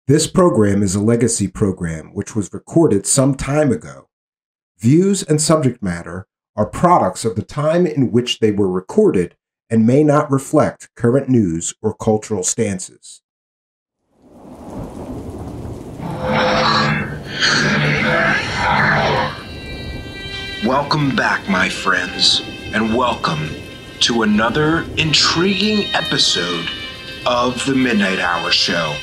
This program is a legacy program which was recorded some time ago. Views and subject matter are products of the time in which they were recorded and may not reflect current news or cultural stances. Welcome back, my friends, and welcome to another intriguing episode of the Midnight Hour Show.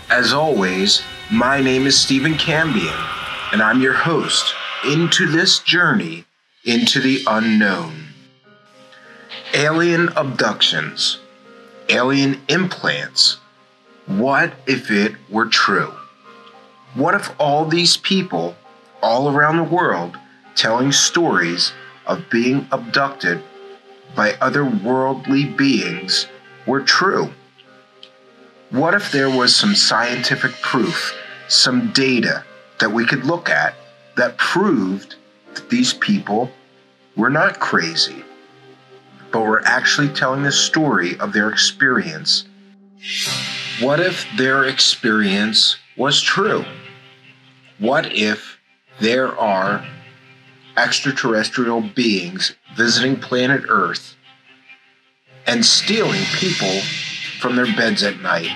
As always, my name is Steven Colbern, and I'm your host into this journey into the unknown. Alien abductions, alien implants. What if it were true? What if all these people all around the world telling stories of being abducted by otherworldly beings were true? What if there was some scientific proof, some data that we could look at that proved that these people were not crazy, but were actually telling the story of their experience? What if their experience was true? What if there are extraterrestrial beings visiting planet Earth and stealing people from their beds at night,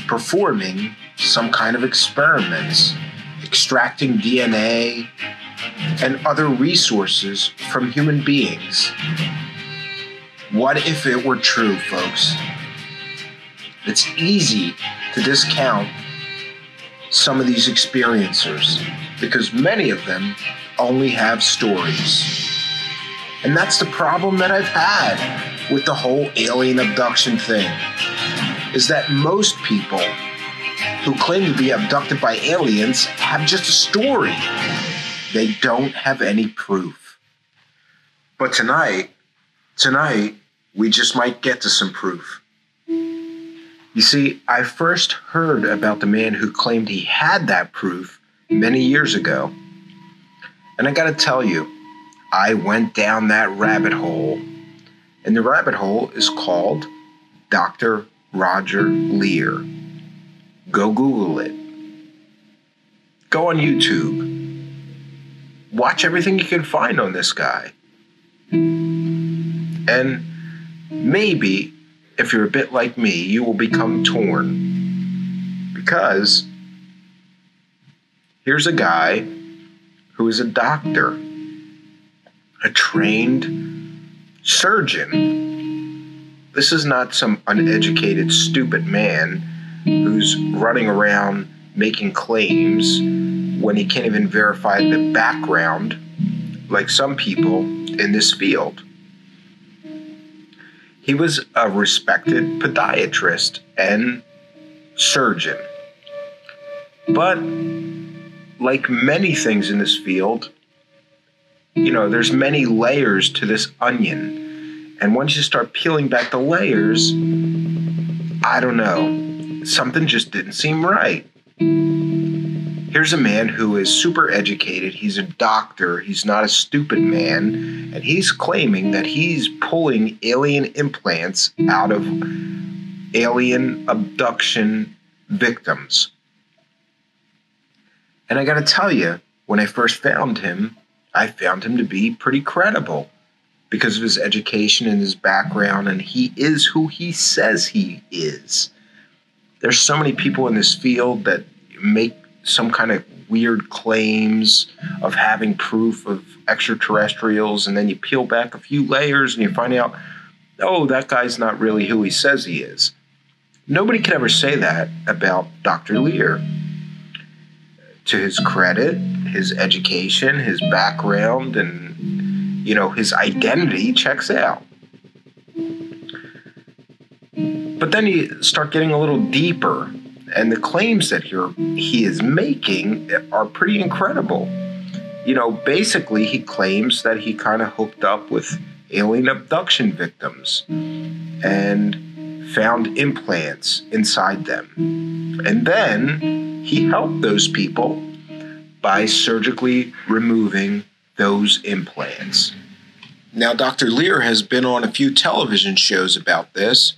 performing some kind of experiments, extracting DNA and other resources from human beings? What if it were true, folks? It's easy to discount some of these experiencers because many of them only have stories. And that's the problem that I've had with the whole alien abduction thing, is that most people who claim to be abducted by aliens have just a story. They don't have any proof. But tonight, we just might get to some proof. You see, I first heard about the man who claimed he had that proof many years ago. And I gotta tell you, I went down that rabbit hole. And the rabbit hole is called Dr. Roger Leir. Go Google it. Go on YouTube. Watch everything you can find on this guy. And maybe, if you're a bit like me, you will become torn. Because here's a guy who is a doctor, a trained surgeon. This is not some uneducated, stupid man who's running around making claims when he can't even verify the background like some people in this field. He was a respected podiatrist and surgeon. But like many things in this field, there's many layers to this onion. And once you start peeling back the layers, I don't know, something just didn't seem right. Here's a man who is super educated. He's a doctor. He's not a stupid man. And he's claiming that he's pulling alien implants out of alien abduction victims. And I got to tell you, when I first found him, I found him to be pretty credible because of his education and his background, and he is who he says he is. There's so many people in this field that make some kind of weird claims of having proof of extraterrestrials, and then you peel back a few layers and you find out, oh, that guy's not really who he says he is. Nobody could ever say that about Dr. Leir. To his credit, his education, his background, and, his identity checks out. But then you start getting a little deeper, and the claims that he is making are pretty incredible. Basically, he claims that he kind of hooked up with alien abduction victims and found implants inside them. And then he helped those people by surgically removing those implants. Now, Dr. Leir has been on a few television shows about this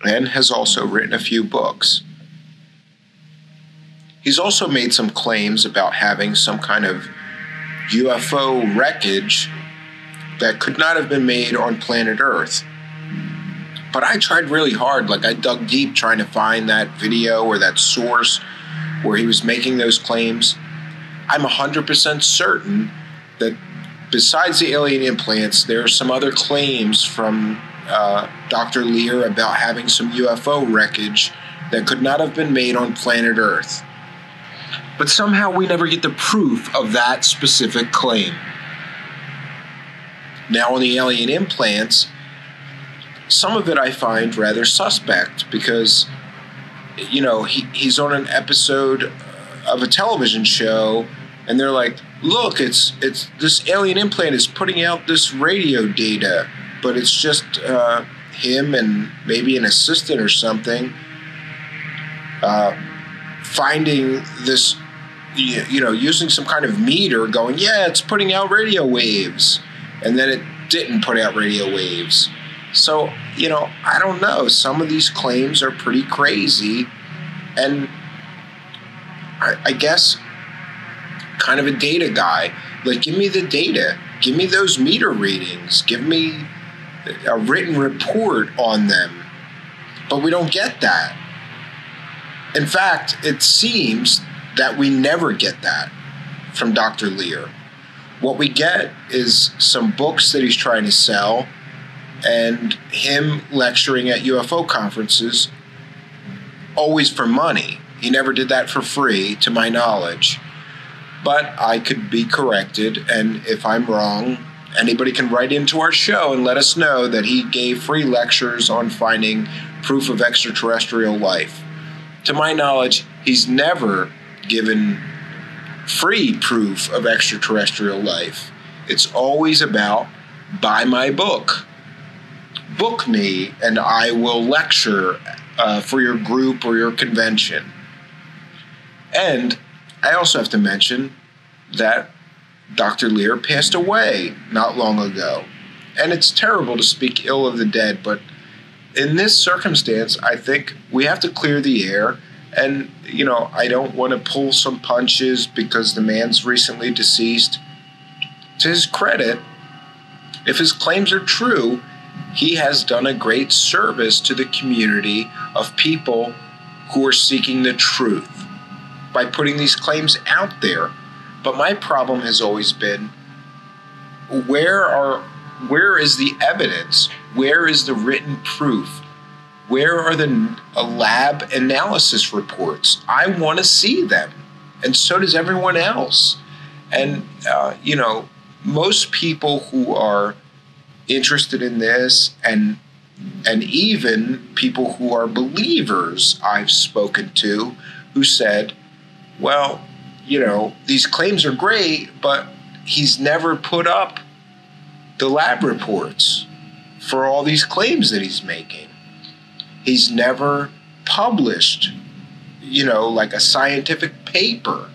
and has also written a few books. He's also made some claims about having some kind of UFO wreckage that could not have been made on planet Earth. But I tried really hard. Like, I dug deep trying to find that video or that source where he was making those claims. I'm 100% certain that besides the alien implants, there are some other claims from Dr. Lear about having some UFO wreckage that could not have been made on planet Earth. But somehow we never get the proof of that specific claim. Now, on the alien implants, some of it I find rather suspect because, you know, he's on an episode of a television show and they're like, look, it's this alien implant is putting out this radio data, but it's just him and maybe an assistant or something finding this, you know, using some kind of meter going, yeah, it's putting out radio waves. And then it didn't put out radio waves. So, you know, I don't know. Some of these claims are pretty crazy. And I guess kind of a data guy. Like, give me the data. Give me those meter readings. Give me a written report on them. But we don't get that. In fact, it seems that we never get that from Dr. Lear. What we get is some books that he's trying to sell and him lecturing at UFO conferences, always for money. He never did that for free, to my knowledge. But I could be corrected, and if I'm wrong, anybody can write into our show and let us know that he gave free lectures on finding proof of extraterrestrial life. To my knowledge, he's never given free proof of extraterrestrial life. It's always about, buy my book. Book me, and I will lecture for your group or your convention. And I also have to mention that Dr. Lear passed away not long ago. And it's terrible to speak ill of the dead, but in this circumstance, I think we have to clear the air. And, you know, I don't want to pull some punches because the man's recently deceased. To his credit, if his claims are true, he has done a great service to the community of people who are seeking the truth by putting these claims out there. But my problem has always been, where is the evidence? Where is the written proof? Where are the lab analysis reports? I want to see them, and so does everyone else. And, you know, most people who are interested in this, and even people who are believers I've spoken to, who said, well, you know, these claims are great, but he's never put up the lab reports for all these claims that he's making. He's never published, you know, like a scientific paper.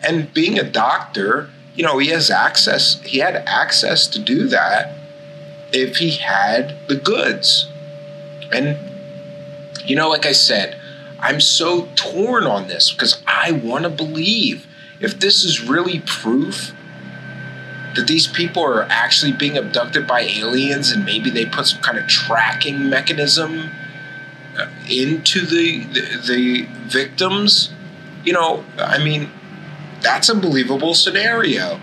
And being a doctor, you know, he had access to do that if he had the goods. And, you know, like I said, I'm so torn on this because I want to believe if this is really proof that these people are actually being abducted by aliens and maybe they put some kind of tracking mechanism into the victims, you know, I mean, that's a believable scenario.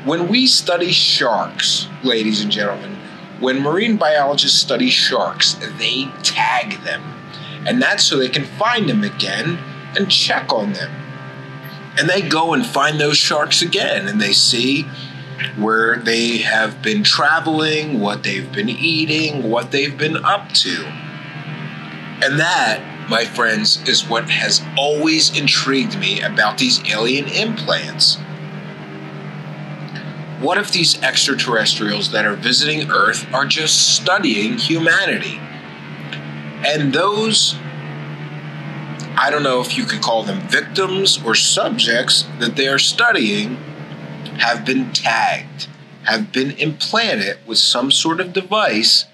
When we study sharks, ladies and gentlemen, when marine biologists study sharks, they tag them. And that's so they can find them again and check on them. And they go and find those sharks again, and they see where they have been traveling, what they've been eating, what they've been up to. And that, my friends, is what has always intrigued me about these alien implants. What if these extraterrestrials that are visiting Earth are just studying humanity? And those, I don't know if you could call them victims or subjects that they are studying, have been tagged, have been implanted with some sort of device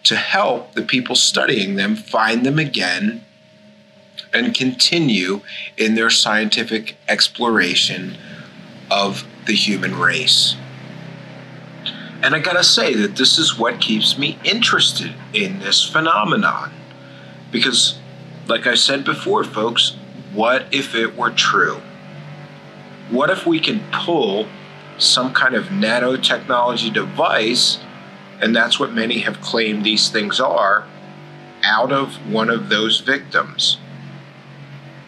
to help the people studying them find them again and continue in their scientific exploration of the human race. And I gotta say that this is what keeps me interested in this phenomenon. Because, like I said before, folks, what if it were true? What if we could pull some kind of nanotechnology device, and that's what many have claimed these things are, out of one of those victims?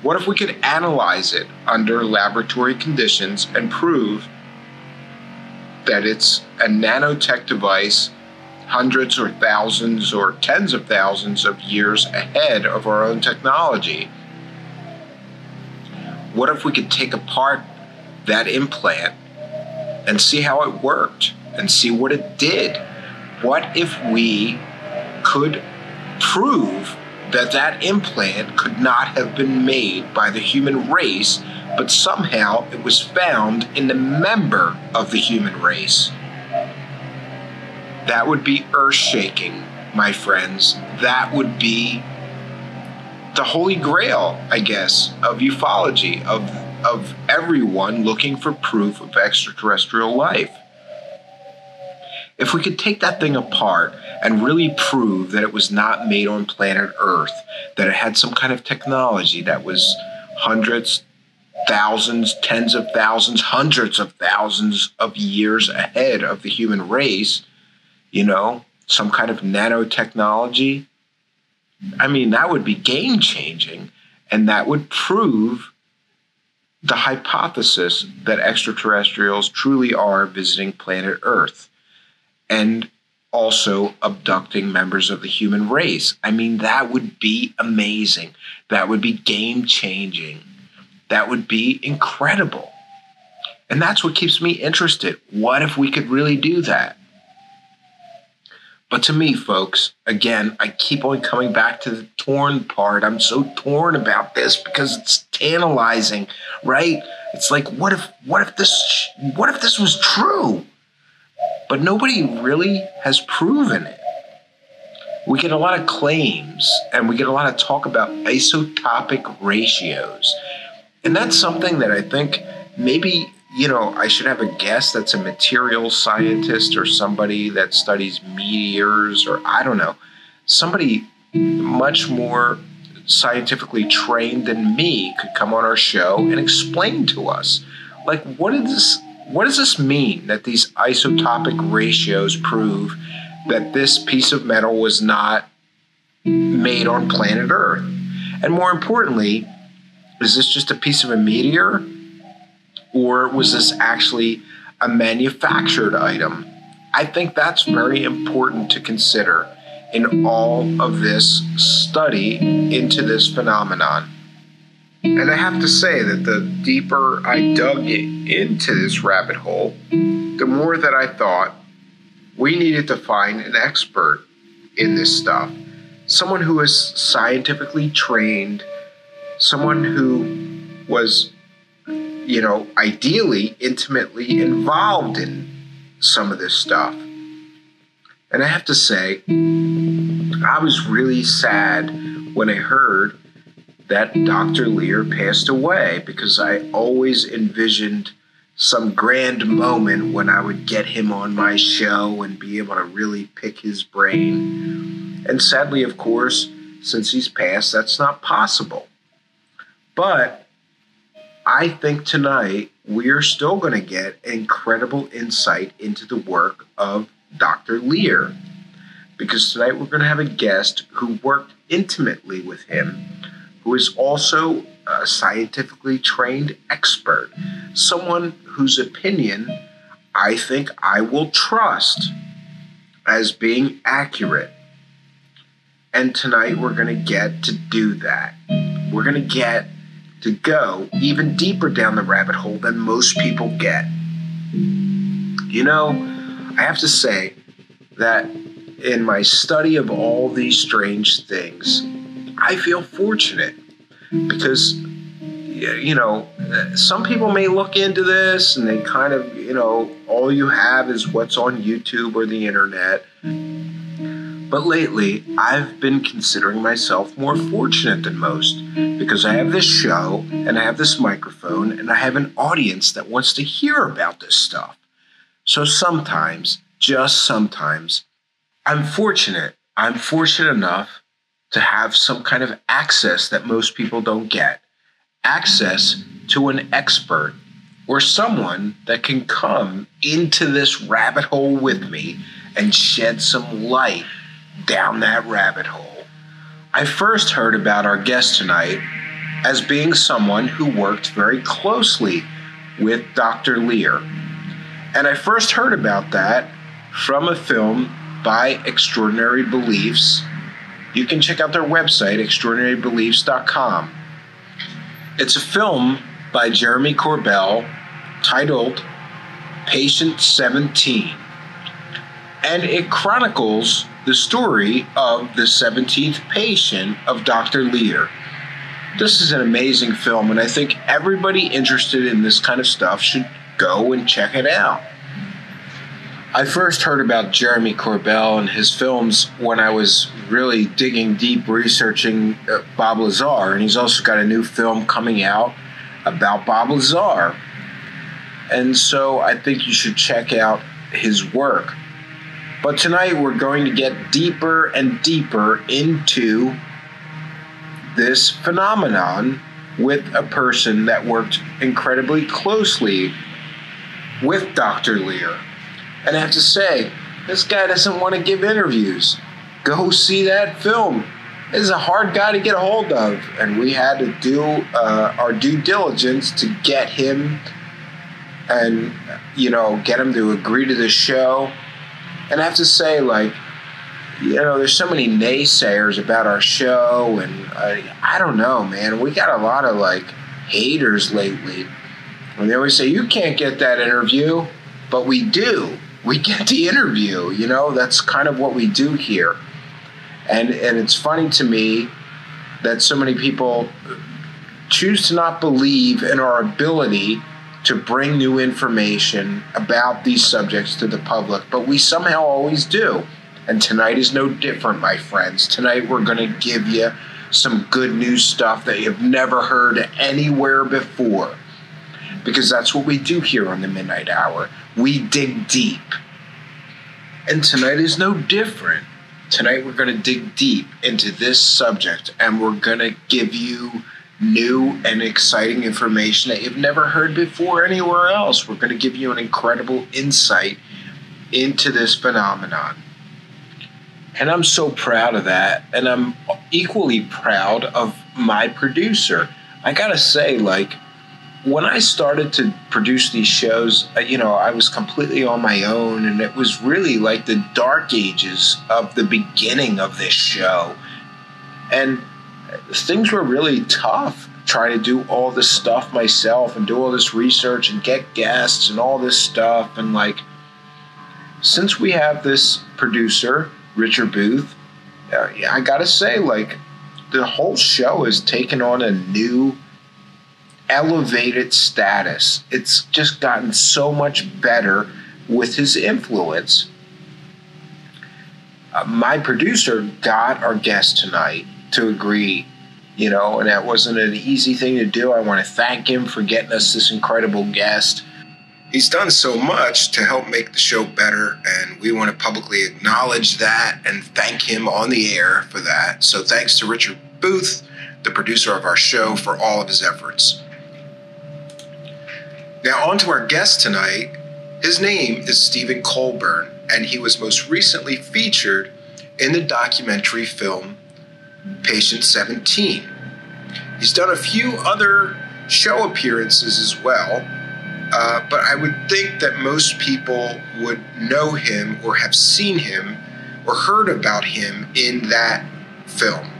What if we could analyze it under laboratory conditions and prove that it's a nanotech device hundreds or thousands or tens of thousands of years ahead of our own technology? What if we could take apart that implant and see how it worked and see what it did? What if we could prove that that implant could not have been made by the human race, but somehow it was found in the member of the human race? That would be earth-shaking, my friends. That would be the holy grail, I guess, of ufology, of everyone looking for proof of extraterrestrial life. If we could take that thing apart and really prove that it was not made on planet Earth, that it had some kind of technology that was hundreds, thousands, tens of thousands, hundreds of thousands of years ahead of the human race, some kind of nanotechnology, I mean, that would be game-changing, and that would prove the hypothesis that extraterrestrials truly are visiting planet Earth and also abducting members of the human race. I mean, that would be amazing. That would be game-changing. That would be incredible. And that's what keeps me interested. What if we could really do that? But to me, folks, again, I keep on coming back to the torn part. I'm so torn about this because it's tantalizing, right? It's like, what if this was true? But nobody really has proven it. We get a lot of claims, and we get a lot of talk about isotopic ratios. And that's something that I think maybe, I should have a guest that's a materials scientist or somebody that studies meteors, or I don't know, somebody much more scientifically trained than me could come on our show and explain to us, like, what does this mean that these isotopic ratios prove that this piece of metal was not made on planet Earth? And more importantly, is this just a piece of a meteor? Or was this actually a manufactured item? I think that's very important to consider in all of this study into this phenomenon. And I have to say that the deeper I dug into this rabbit hole, the more that I thought we needed to find an expert in this stuff. Someone who is scientifically trained, someone who was, ideally intimately involved in some of this stuff. And I have to say, I was really sad when I heard that Dr. Lear passed away, because I always envisioned some grand moment when I would get him on my show and be able to really pick his brain. And sadly, of course, since he's passed, that's not possible. But I think tonight we're still going to get incredible insight into the work of Dr. Lear, because tonight we're going to have a guest who worked intimately with him, who is also a scientifically trained expert, someone whose opinion I think I will trust as being accurate. And tonight we're going to get to do that. We're going to get to go even deeper down the rabbit hole than most people get. I have to say that in my study of all these strange things, I feel fortunate because, some people may look into this and they kind of, all you have is what's on YouTube or the internet. But lately, I've been considering myself more fortunate than most, because I have this show and I have this microphone and I have an audience that wants to hear about this stuff. So sometimes, just sometimes, I'm fortunate enough to have some kind of access that most people don't get. Access to an expert or someone that can come into this rabbit hole with me and shed some light down that rabbit hole. I first heard about our guest tonight as being someone who worked very closely with Dr. Lear. And I first heard about that from a film by Extraordinary Beliefs. You can check out their website, extraordinarybeliefs.com. It's a film by Jeremy Corbell titled Patient 17. And it chronicles the story of the 17th patient of Dr. Lear. This is an amazing film, and I think everybody interested in this kind of stuff should go and check it out. I first heard about Jeremy Corbell and his films when I was really digging deep researching Bob Lazar, and he's also got a new film coming out about Bob Lazar. And so I think you should check out his work. But tonight we're going to get deeper and deeper into this phenomenon with a person that worked incredibly closely with Dr. Lear. And I have to say, this guy doesn't want to give interviews. Go see that film. This is a hard guy to get a hold of. And we had to do our due diligence to get him and, get him to agree to the show. And I have to say, there's so many naysayers about our show, and I don't know, man. We got a lot of, haters lately. And they always say, you can't get that interview, but we do. We get the interview, That's kind of what we do here. And it's funny to me that so many people choose to not believe in our ability to bring new information about these subjects to the public, but we somehow always do. And tonight is no different, my friends. Tonight we're going to give you some good news stuff that you've never heard anywhere before, because that's what we do here on the Midnight Hour. We dig deep. And tonight is no different. Tonight we're going to dig deep into this subject, and we're going to give you new and exciting information that you've never heard before anywhere else. We're going to give you an incredible insight into this phenomenon. And I'm so proud of that. And I'm equally proud of my producer. I got to say, when I started to produce these shows, I was completely on my own. And it was really like the dark ages of the beginning of this show. And things were really tough trying to do all this stuff myself and do all this research and get guests and all this stuff. And since we have this producer, Richard Booth, I gotta say, the whole show has taken on a new elevated status. It's just gotten so much better with his influence. My producer got our guest tonight to agree, and that wasn't an easy thing to do. I want to thank him for getting us this incredible guest. He's done so much to help make the show better, and we want to publicly acknowledge that and thank him on the air for that. So thanks to Richard Booth, the producer of our show, for all of his efforts. Now on to our guest tonight. His name is Steven Colbern, and he was most recently featured in the documentary film Patient 17. He's done a few other show appearances as well. But I would think that most people would know him or have seen him or heard about him in that film.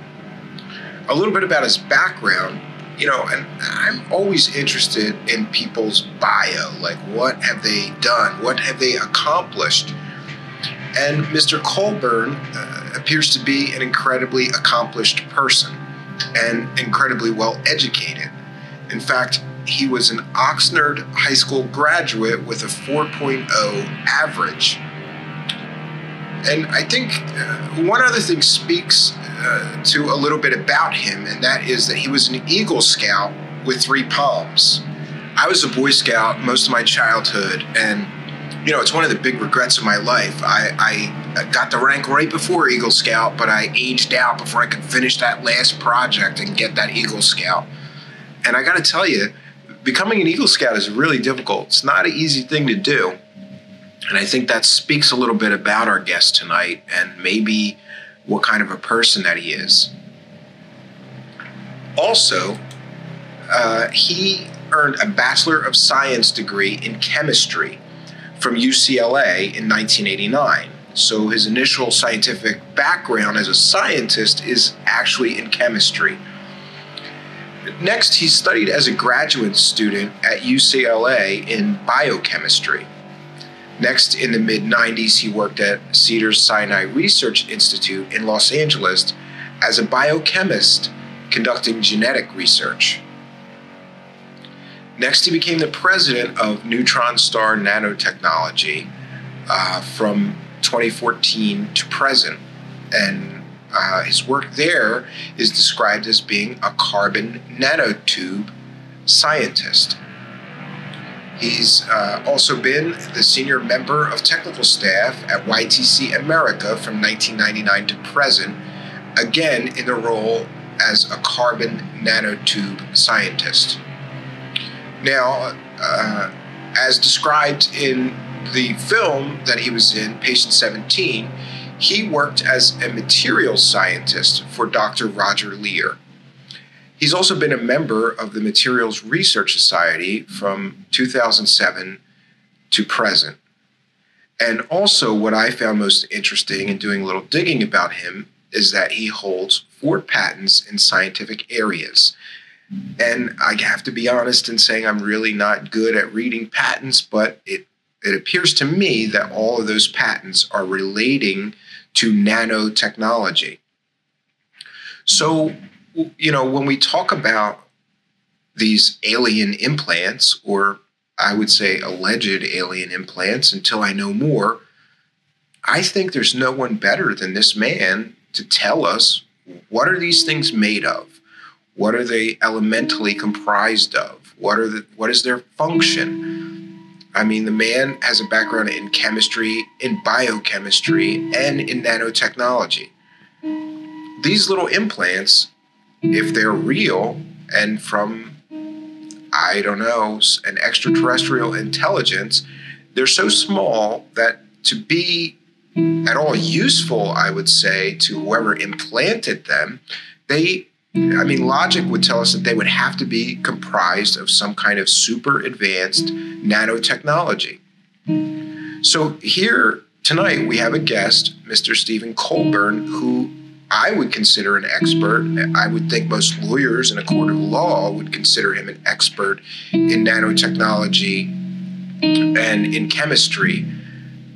A little bit about his background, and I'm always interested in people's bio, what have they done? What have they accomplished? And Mr. Colburn appears to be an incredibly accomplished person and incredibly well educated. In fact, he was an Oxnard High School graduate with a 4.0 average. And I think one other thing speaks to a little bit about him, and that is that he was an Eagle Scout with 3 palms. I was a Boy Scout most of my childhood, and it's one of the big regrets of my life. I got the rank right before Eagle Scout, but I aged out before I could finish that last project and get that Eagle Scout. And I got to tell you, becoming an Eagle Scout is really difficult. It's not an easy thing to do. And I think that speaks a little bit about our guest tonight and maybe what kind of a person that he is. Also, he earned a Bachelor of Science degree in chemistry from UCLA in 1989. So his initial scientific background as a scientist is actually in chemistry. Next, he studied as a graduate student at UCLA in biochemistry. Next, in the mid-90s, he worked at Cedars-Sinai Research Institute in Los Angeles as a biochemist conducting genetic research. Next, he became the president of Neutron Star Nanotechnology from 2014 to present. And his work there is described as being a carbon nanotube scientist. He's also been the senior member of technical staff at YTC America from 1999 to present, again in the role as a carbon nanotube scientist. Now, as described in the film that he was in, Patient 17, he worked as a materials scientist for Dr. Roger Leir. He's also been a member of the Materials Research Society from 2007 to present. And also what I found most interesting in doing a little digging about him is that he holds 4 patents in scientific areas. And I have to be honest in saying I'm really not good at reading patents, but it appears to me that all of those patents are relating to nanotechnology. So, when we talk about these alien implants, or I would say alleged alien implants until I know more, I think there's no one better than this man to tell us, what are these things made of? What are they elementally comprised of? What is their function? I mean, the man has a background in chemistry, in biochemistry, and in nanotechnology. These little implants, if they're real and from, I don't know, an extraterrestrial intelligence, they're so small that to be at all useful, I would say, to whoever implanted them, logic would tell us that they would have to be comprised of some kind of super advanced nanotechnology. So here tonight we have a guest, Mr. Steven Colbern, who I would consider an expert. I would think most lawyers in a court of law would consider him an expert in nanotechnology and in chemistry.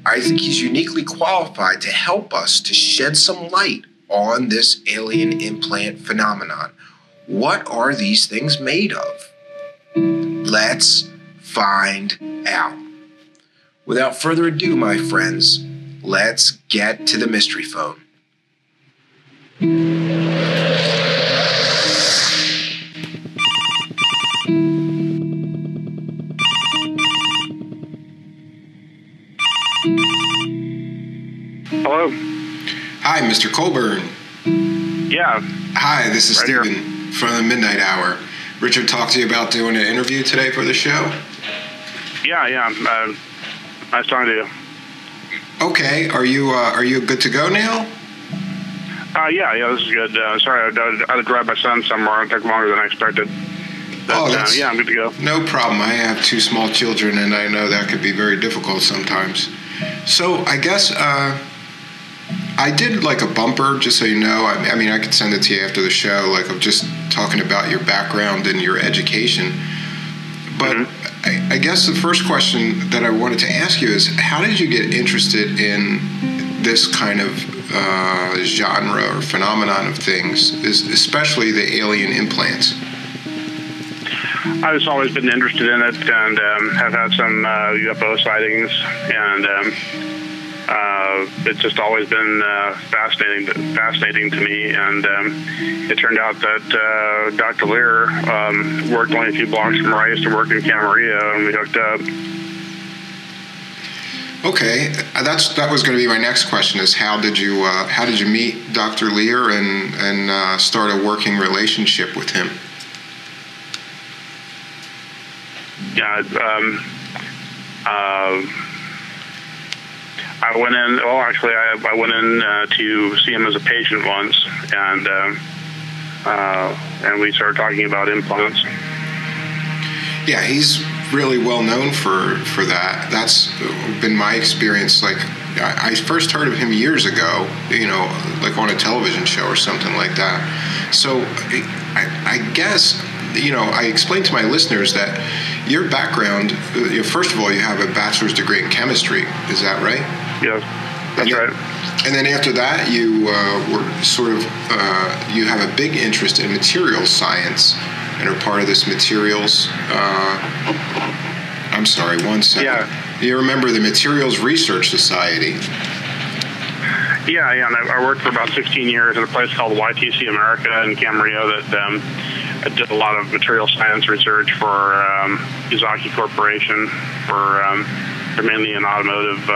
I think he's uniquely qualified to help us to shed some light on this alien implant phenomenon. What are these things made of? Let's find out. Without further ado, my friends, let's get to the mystery phone. Hello. Hi, Mr. Colburn. Yeah. Hi, this is Right Steven from the Midnight Hour. Richard talked to you about doing an interview today for the show? Yeah. Nice talking to you. Okay, are you good to go now? Yeah, this is good. Sorry, I had to drive my son somewhere. It took longer than I expected. But, yeah, I'm good to go. No problem. I have 2 small children, and I know that could be very difficult sometimes. So I guess I did like a bumper, just so you know. I mean, I could send it to you after the show, like of just talking about your background and your education. But I guess the first question that I wanted to ask you is, how did you get interested in this kind of genre or phenomenon of things, especially the alien implants? I've just always been interested in it and have had some UFO sightings. And it's just always been fascinating to me. And it turned out that Dr. Lear worked only a few blocks from where I used to work in Camarillo, and we hooked up. Okay, that was going to be my next question: is how did you meet Dr. Lear and start a working relationship with him? Yeah, I went in. Well, actually, I went in to see him as a patient once, and we started talking about implants. Yeah, he's really well known for that. That's been my experience. Like, I first heard of him years ago, like on a television show or something like that. So I guess, I explained to my listeners that your background, first of all, you have a bachelor's degree in chemistry. Is that right? Yes, that's right. And then after that, you were sort of, you have a big interest in materials science and are part of this materials, I'm sorry, one second. Yeah. You remember the Materials Research Society? Yeah, and I worked for about 16 years at a place called YTC America in Camarillo that did a lot of material science research for Izaki Corporation. They're mainly an automotive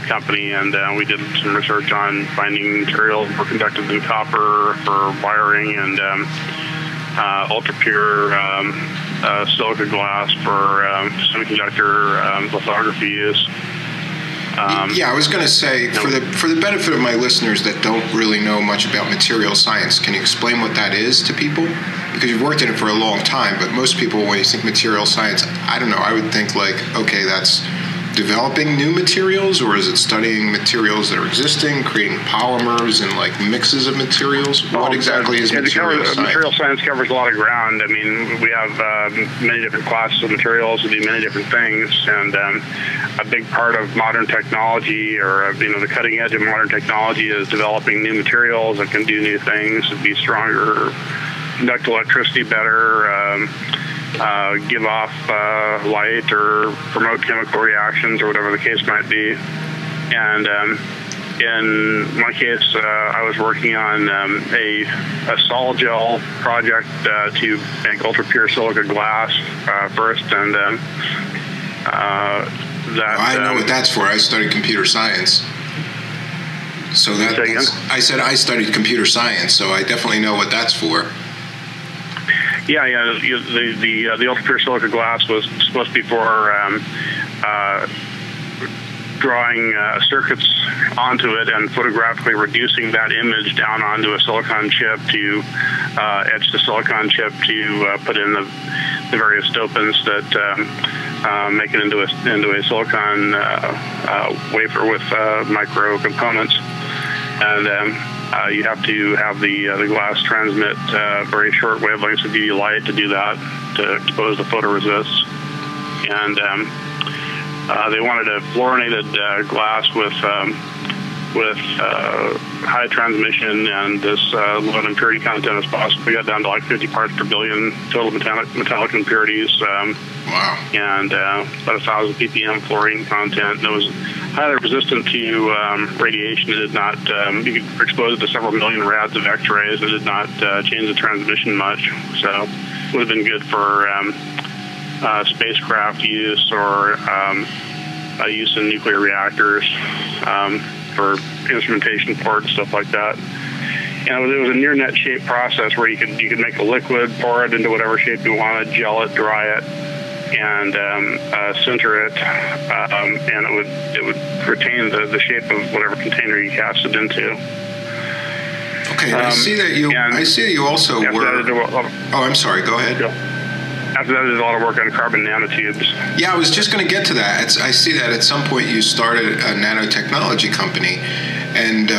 company, and we did some research on finding materials for conductors in copper, for wiring, and ultra-pure silica glass for semiconductor lithography use. Yeah, I was going to say, for the benefit of my listeners that don't really know much about material science, can you explain what that is to people? Because you've worked in it for a long time, but most people, when you think material science, I don't know, I would think like, okay, that's developing new materials, or is it studying materials that are existing, creating polymers and like mixes of materials? What exactly is material science? Material science covers a lot of ground. I mean, we have many different classes of materials that do many different things, and a big part of modern technology, or the cutting edge of modern technology, is developing new materials that can do new things, be stronger, conduct electricity better, give off light, or promote chemical reactions, or whatever the case might be. And in my case, I was working on a sol gel project to make ultra-pure silica glass first, and that... I know what that's for. I studied computer science. So I said I studied computer science, so I definitely know what that's for. Yeah. The ultra-pure silica glass was supposed to be for drawing circuits onto it and photographically reducing that image down onto a silicon chip to etch the silicon chip to put in the various dopants that make it into a silicon wafer with micro components. And you have to have the glass transmit very short wavelengths of UV light to do that, to expose the photoresists. And they wanted a fluorinated glass with high transmission and as low an impurity content as possible. We got down to like 50 parts per billion total metallic impurities. Wow. And about 1,000 ppm fluorine content. And it was highly resistant to radiation. It did not, you could expose it to several million rads of X-rays. It did not change the transmission much. So it would have been good for spacecraft use, or use in nuclear reactors, for instrumentation ports, stuff like that. And it was a near net shape process where you could make a liquid, pour it into whatever shape you wanted, gel it, dry it, and sinter it, and it would retain the shape of whatever container you cast it into. Okay, I see that you also were. I'm sorry. Go ahead. After that, I did a lot of work on carbon nanotubes. Yeah, I was just going to get to that. I see that at some point you started a nanotechnology company, and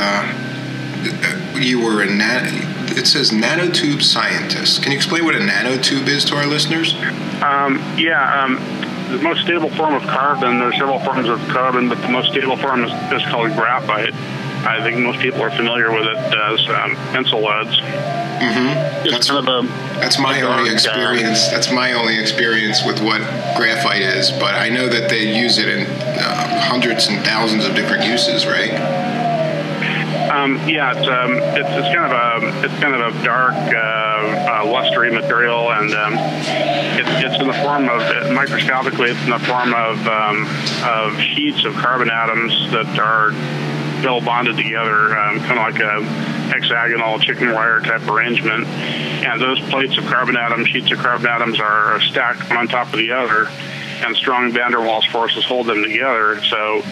you were it says nanotube scientist. Can you explain what a nanotube is to our listeners? The most stable form of carbon, there's several forms of carbon, but the most stable form is called graphite. I think most people are familiar with it as pencil leads. Mm-hmm. That's my only experience. That's my only experience with what graphite is. But I know that they use it in hundreds and thousands of different uses, right? It's kind of a dark, lustery material, and it's in the form of microscopically. It's in the form of sheets of carbon atoms that are double bonded together, kind of like a hexagonal chicken wire type arrangement. And those plates of carbon atoms, sheets of carbon atoms, are stacked one on top of the other, and strong van der Waals forces hold them together. So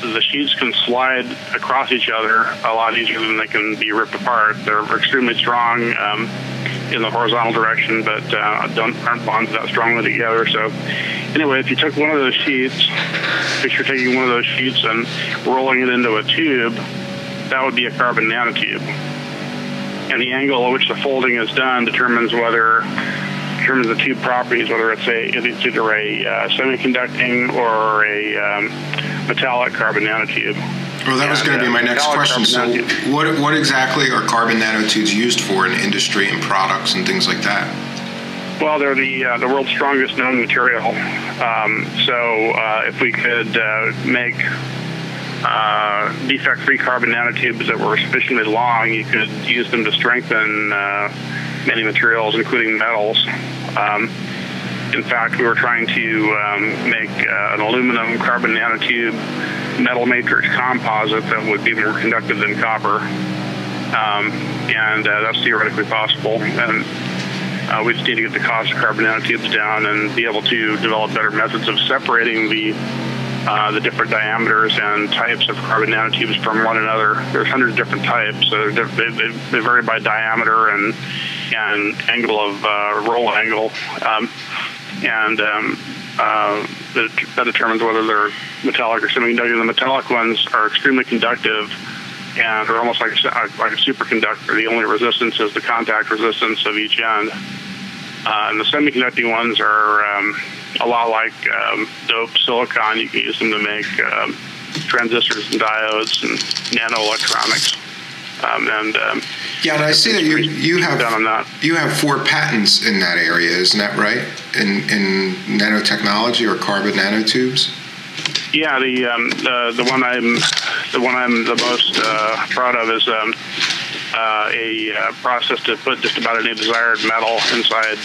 the sheets can slide across each other a lot easier than they can be ripped apart. They're extremely strong in the horizontal direction, but aren't bonded that strongly together. So anyway, if you took one of those sheets, picture taking one of those sheets and rolling it into a tube, that would be a carbon nanotube. And the angle at which the folding is done determines the tube properties, whether it's either a semiconducting or a metallic carbon nanotube. Well, that was going to be my next question. So what exactly are carbon nanotubes used for in industry and products and things like that? Well, they're the world's strongest known material. If we could make defect-free carbon nanotubes that were sufficiently long, you could use them to strengthen many materials, including metals. In fact, we were trying to make an aluminum carbon nanotube metal matrix composite that would be more conductive than copper. And that's theoretically possible. And we just need to get the cost of carbon nanotubes down and be able to develop better methods of separating the different diameters and types of carbon nanotubes from one another. There's hundreds of different types. So they vary by diameter and angle of roll angle. That determines whether they're metallic or semiconductor. The metallic ones are extremely conductive and are almost like a superconductor. The only resistance is the contact resistance of each end. And the semiconducting ones are a lot like doped silicon. You can use them to make transistors and diodes and nanoelectronics. And I see that you have 4 patents in that area, isn't that right? In nanotechnology or carbon nanotubes. Yeah, the one I'm the most proud of is a process to put just about any desired metal inside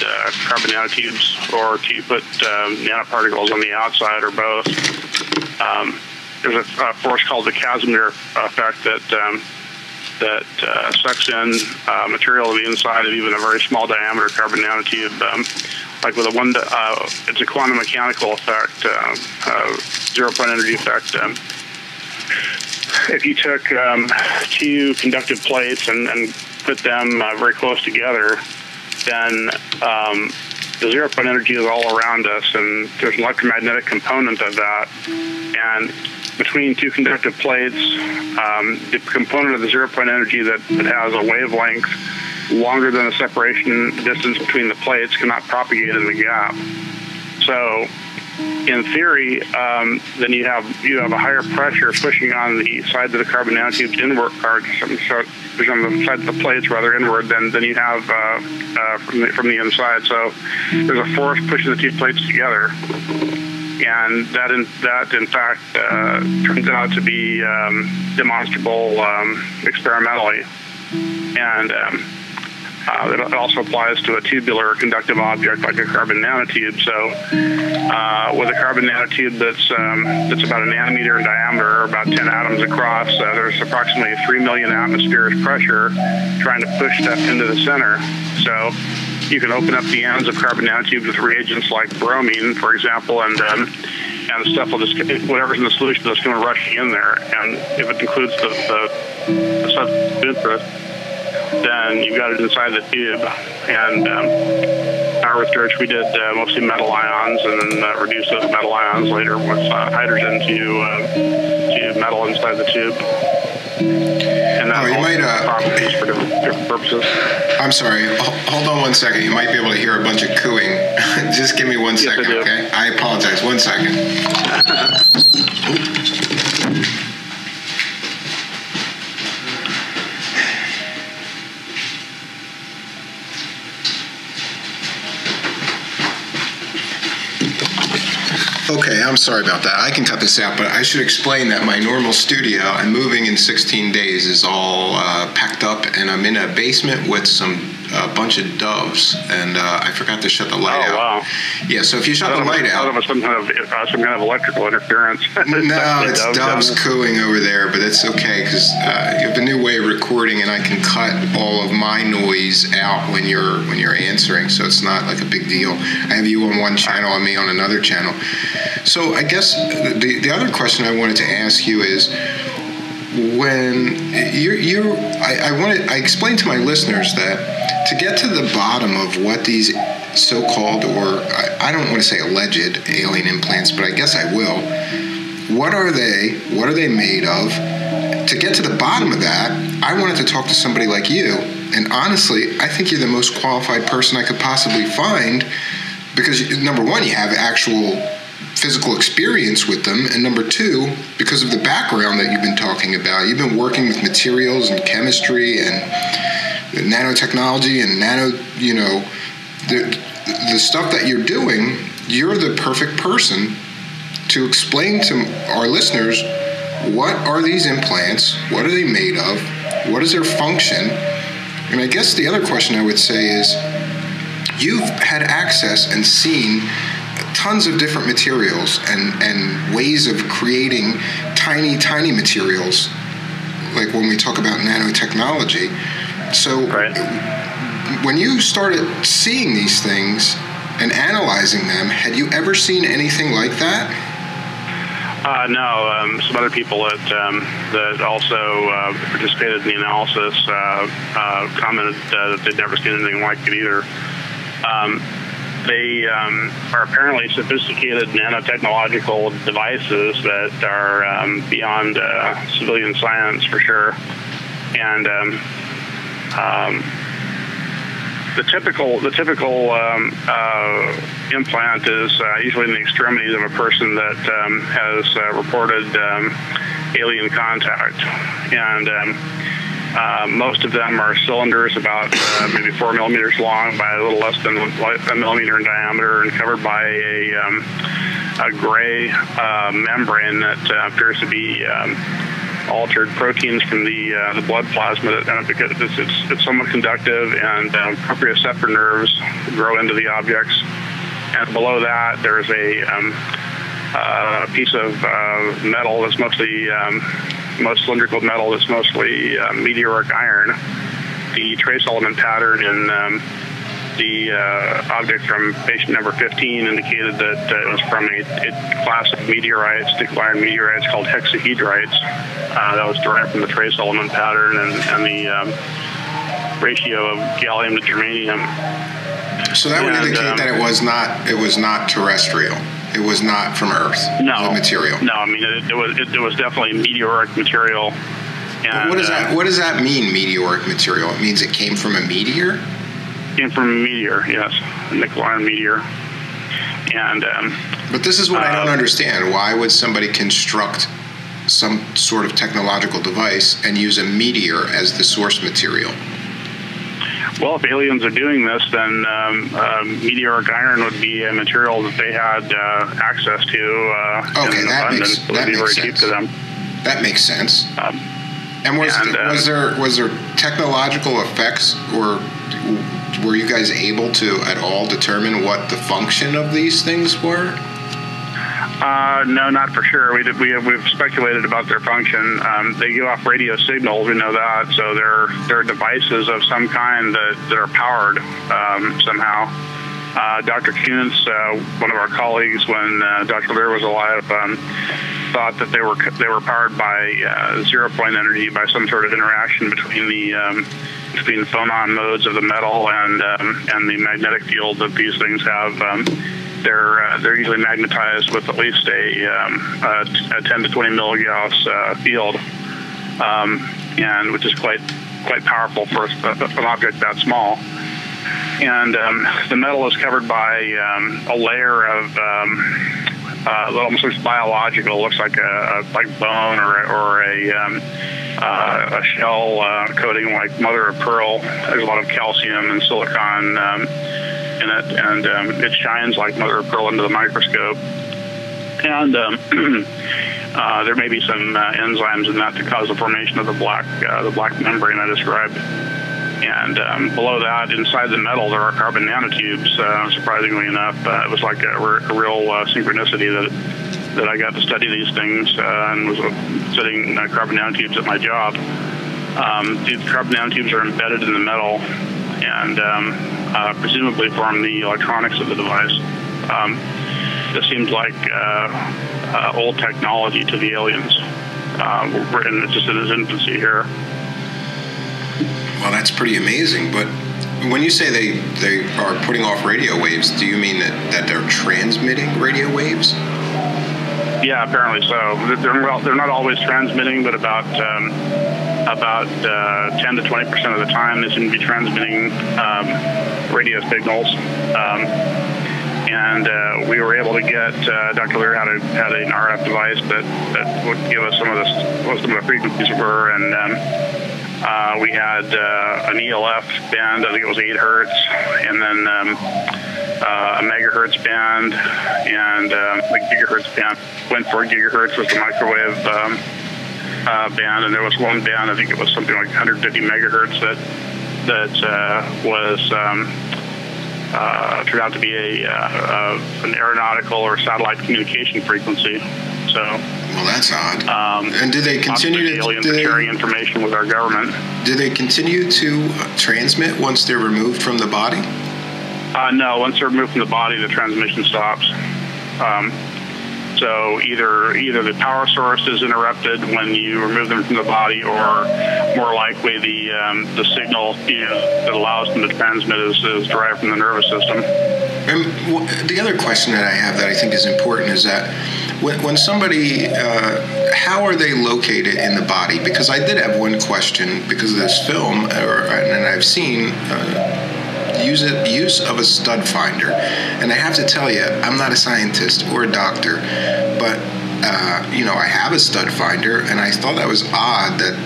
carbon nanotubes, or to put nanoparticles on the outside, or both. There's a force called the Casimir effect that sucks in material to the inside of even a very small diameter carbon nanotube. Like with it's a quantum mechanical effect, 0-point energy effect. If you took 2 conductive plates and put them very close together, then the 0-point energy is all around us, and there's an electromagnetic component of that. And between 2 conductive plates, the component of the 0-point energy that has a wavelength longer than the separation distance between the plates cannot propagate in the gap. So, in theory, then you have a higher pressure pushing on the sides of the carbon nanotubes inward, or pushing on the sides of the plates rather inward than you have from the inside. So there's a force pushing the 2 plates together, and that in fact turns out to be demonstrable experimentally, and it also applies to a tubular conductive object like a carbon nanotube. So with a carbon nanotube that's about a nanometer in diameter, or about 10 atoms across, there's approximately 3 million atmospheres pressure trying to push stuff into the center. So you can open up the ends of carbon nanotubes with reagents like bromine, for example, and the stuff will just, whatever's in the solution, that's going to rush in there. And if it includes the substance of interest, then you've got it inside the tube. And our research, we did mostly metal ions, and then reduced those metal ions later with hydrogen to metal inside the tube. And that properties for different purposes. I'm sorry. Hold on 1 second. You might be able to hear a bunch of cooing. Just give me 1 second, okay? I apologize. 1 second. Okay, I'm sorry about that. I can cut this out, but I should explain that my normal studio, I'm moving in 16 days, is all packed up, and I'm in a basement with a bunch of doves, and I forgot to shut the light out. Oh, wow. Yeah, so if you shut the light out... I some kind of electrical interference. No, it's doves cooing over there, but it's okay, because you have a new way of recording, and I can cut all of my noise out when you're answering, so it's not like a big deal. I have you on one channel and me on another channel. So I guess the other question I wanted to ask you is, when I explained to my listeners that to get to the bottom of what these so-called, or I don't want to say alleged alien implants, but I guess I will, what are they made of? To get to the bottom of that, I wanted to talk to somebody like you, and honestly, I think you're the most qualified person I could possibly find, because number one, you have actual physical experience with them, and number two, because of the background that you've been talking about, you've been working with materials and chemistry and nanotechnology and the stuff that you're doing. You're the perfect person to explain to our listeners, what are these implants, what are they made of, what is their function. And I guess the other question I would say is, you've had access and seen tons of different materials and ways of creating tiny materials, like when we talk about nanotechnology. So when you started seeing these things and analyzing them, had you ever seen anything like that? No. Some other people that also participated in the analysis commented that they'd never seen anything like it either. They are apparently sophisticated nanotechnological devices that are beyond civilian science for sure. And the typical implant is usually in the extremities of a person that has reported alien contact, and most of them are cylinders about maybe 4 millimeters long by a little less than a millimeter in diameter, and covered by a gray membrane that appears to be altered proteins from the blood plasma, because it's somewhat conductive, and proprioceptor nerves grow into the objects. And below that, there's a piece of metal that's mostly most cylindrical metal that's mostly meteoric iron. The trace element pattern in the object from patient number 15 indicated that it was from a class of meteorites, nickel iron meteorites called hexahedrites. That was derived from the trace element pattern and the ratio of gallium to germanium. So that would indicate that it was not terrestrial. It was not from Earth. No material. No, I mean it was definitely meteoric material. And, what does that mean, meteoric material? It means it came from a meteor? Came from a meteor, yes, a nickel iron meteor. And but this is what I don't understand. Why would somebody construct some sort of technological device and use a meteor as the source material? Well, if aliens are doing this, then meteoric iron would be a material that they had access to in abundance. It would be very cheap to them. That makes sense. And was there technological effects, or were you guys able to at all determine what the function of these things were? No, not for sure. We've speculated about their function. They give off radio signals, we know that, so they're devices of some kind that are powered somehow. Dr. Kuntz, one of our colleagues when Dr. Lear was alive, thought that they were powered by zero-point energy, by some sort of interaction between the phonon modes of the metal and the magnetic field that these things have. They're usually magnetized with at least a 10 to 20 milligauss field, and which is quite powerful for an object that small. And the metal is covered by a layer of that almost looks biological. It looks like like bone or a shell coating like mother of pearl. There's a lot of calcium and silicon in it, and it shines like mother of pearl under the microscope. And there may be some enzymes in that to cause the formation of the black membrane I described. And below that, inside the metal, there are carbon nanotubes. Surprisingly enough, it was like a real synchronicity that I got to study these things and was studying carbon nanotubes at my job. These carbon nanotubes are embedded in the metal and presumably form the electronics of the device. This seems like old technology to the aliens. We're just in its infancy here. Well, that's pretty amazing. But when you say they are putting off radio waves, do you mean that they're transmitting radio waves? Yeah, apparently so. They're not always transmitting, but about 10 to 20% of the time they seem to be transmitting radio signals. And we were able to get Dr. Lear had an RF device that would give us some of the frequencies were, and we had an ELF band. I think it was 8 hertz, and then a megahertz band, and the gigahertz band. 0.4 gigahertz was the microwave band, and there was one band. I think it was something like 150 megahertz that was. Turned out to be an aeronautical or satellite communication frequency. So, well, that's odd. And do they continue to aliens are sharing information with our government? Do they continue to transmit once they're removed from the body? No, once they're removed from the body, the transmission stops. So either the power source is interrupted when you remove them from the body, or more likely the signal that allows them to transmit is derived from the nervous system. And the other question that I have that I think is important is that when somebody, how are they located in the body? Because I did have one question because of this film, and I've seen use of a stud finder. And I have to tell you, I'm not a scientist or a doctor, but I have a stud finder, and I thought that was odd that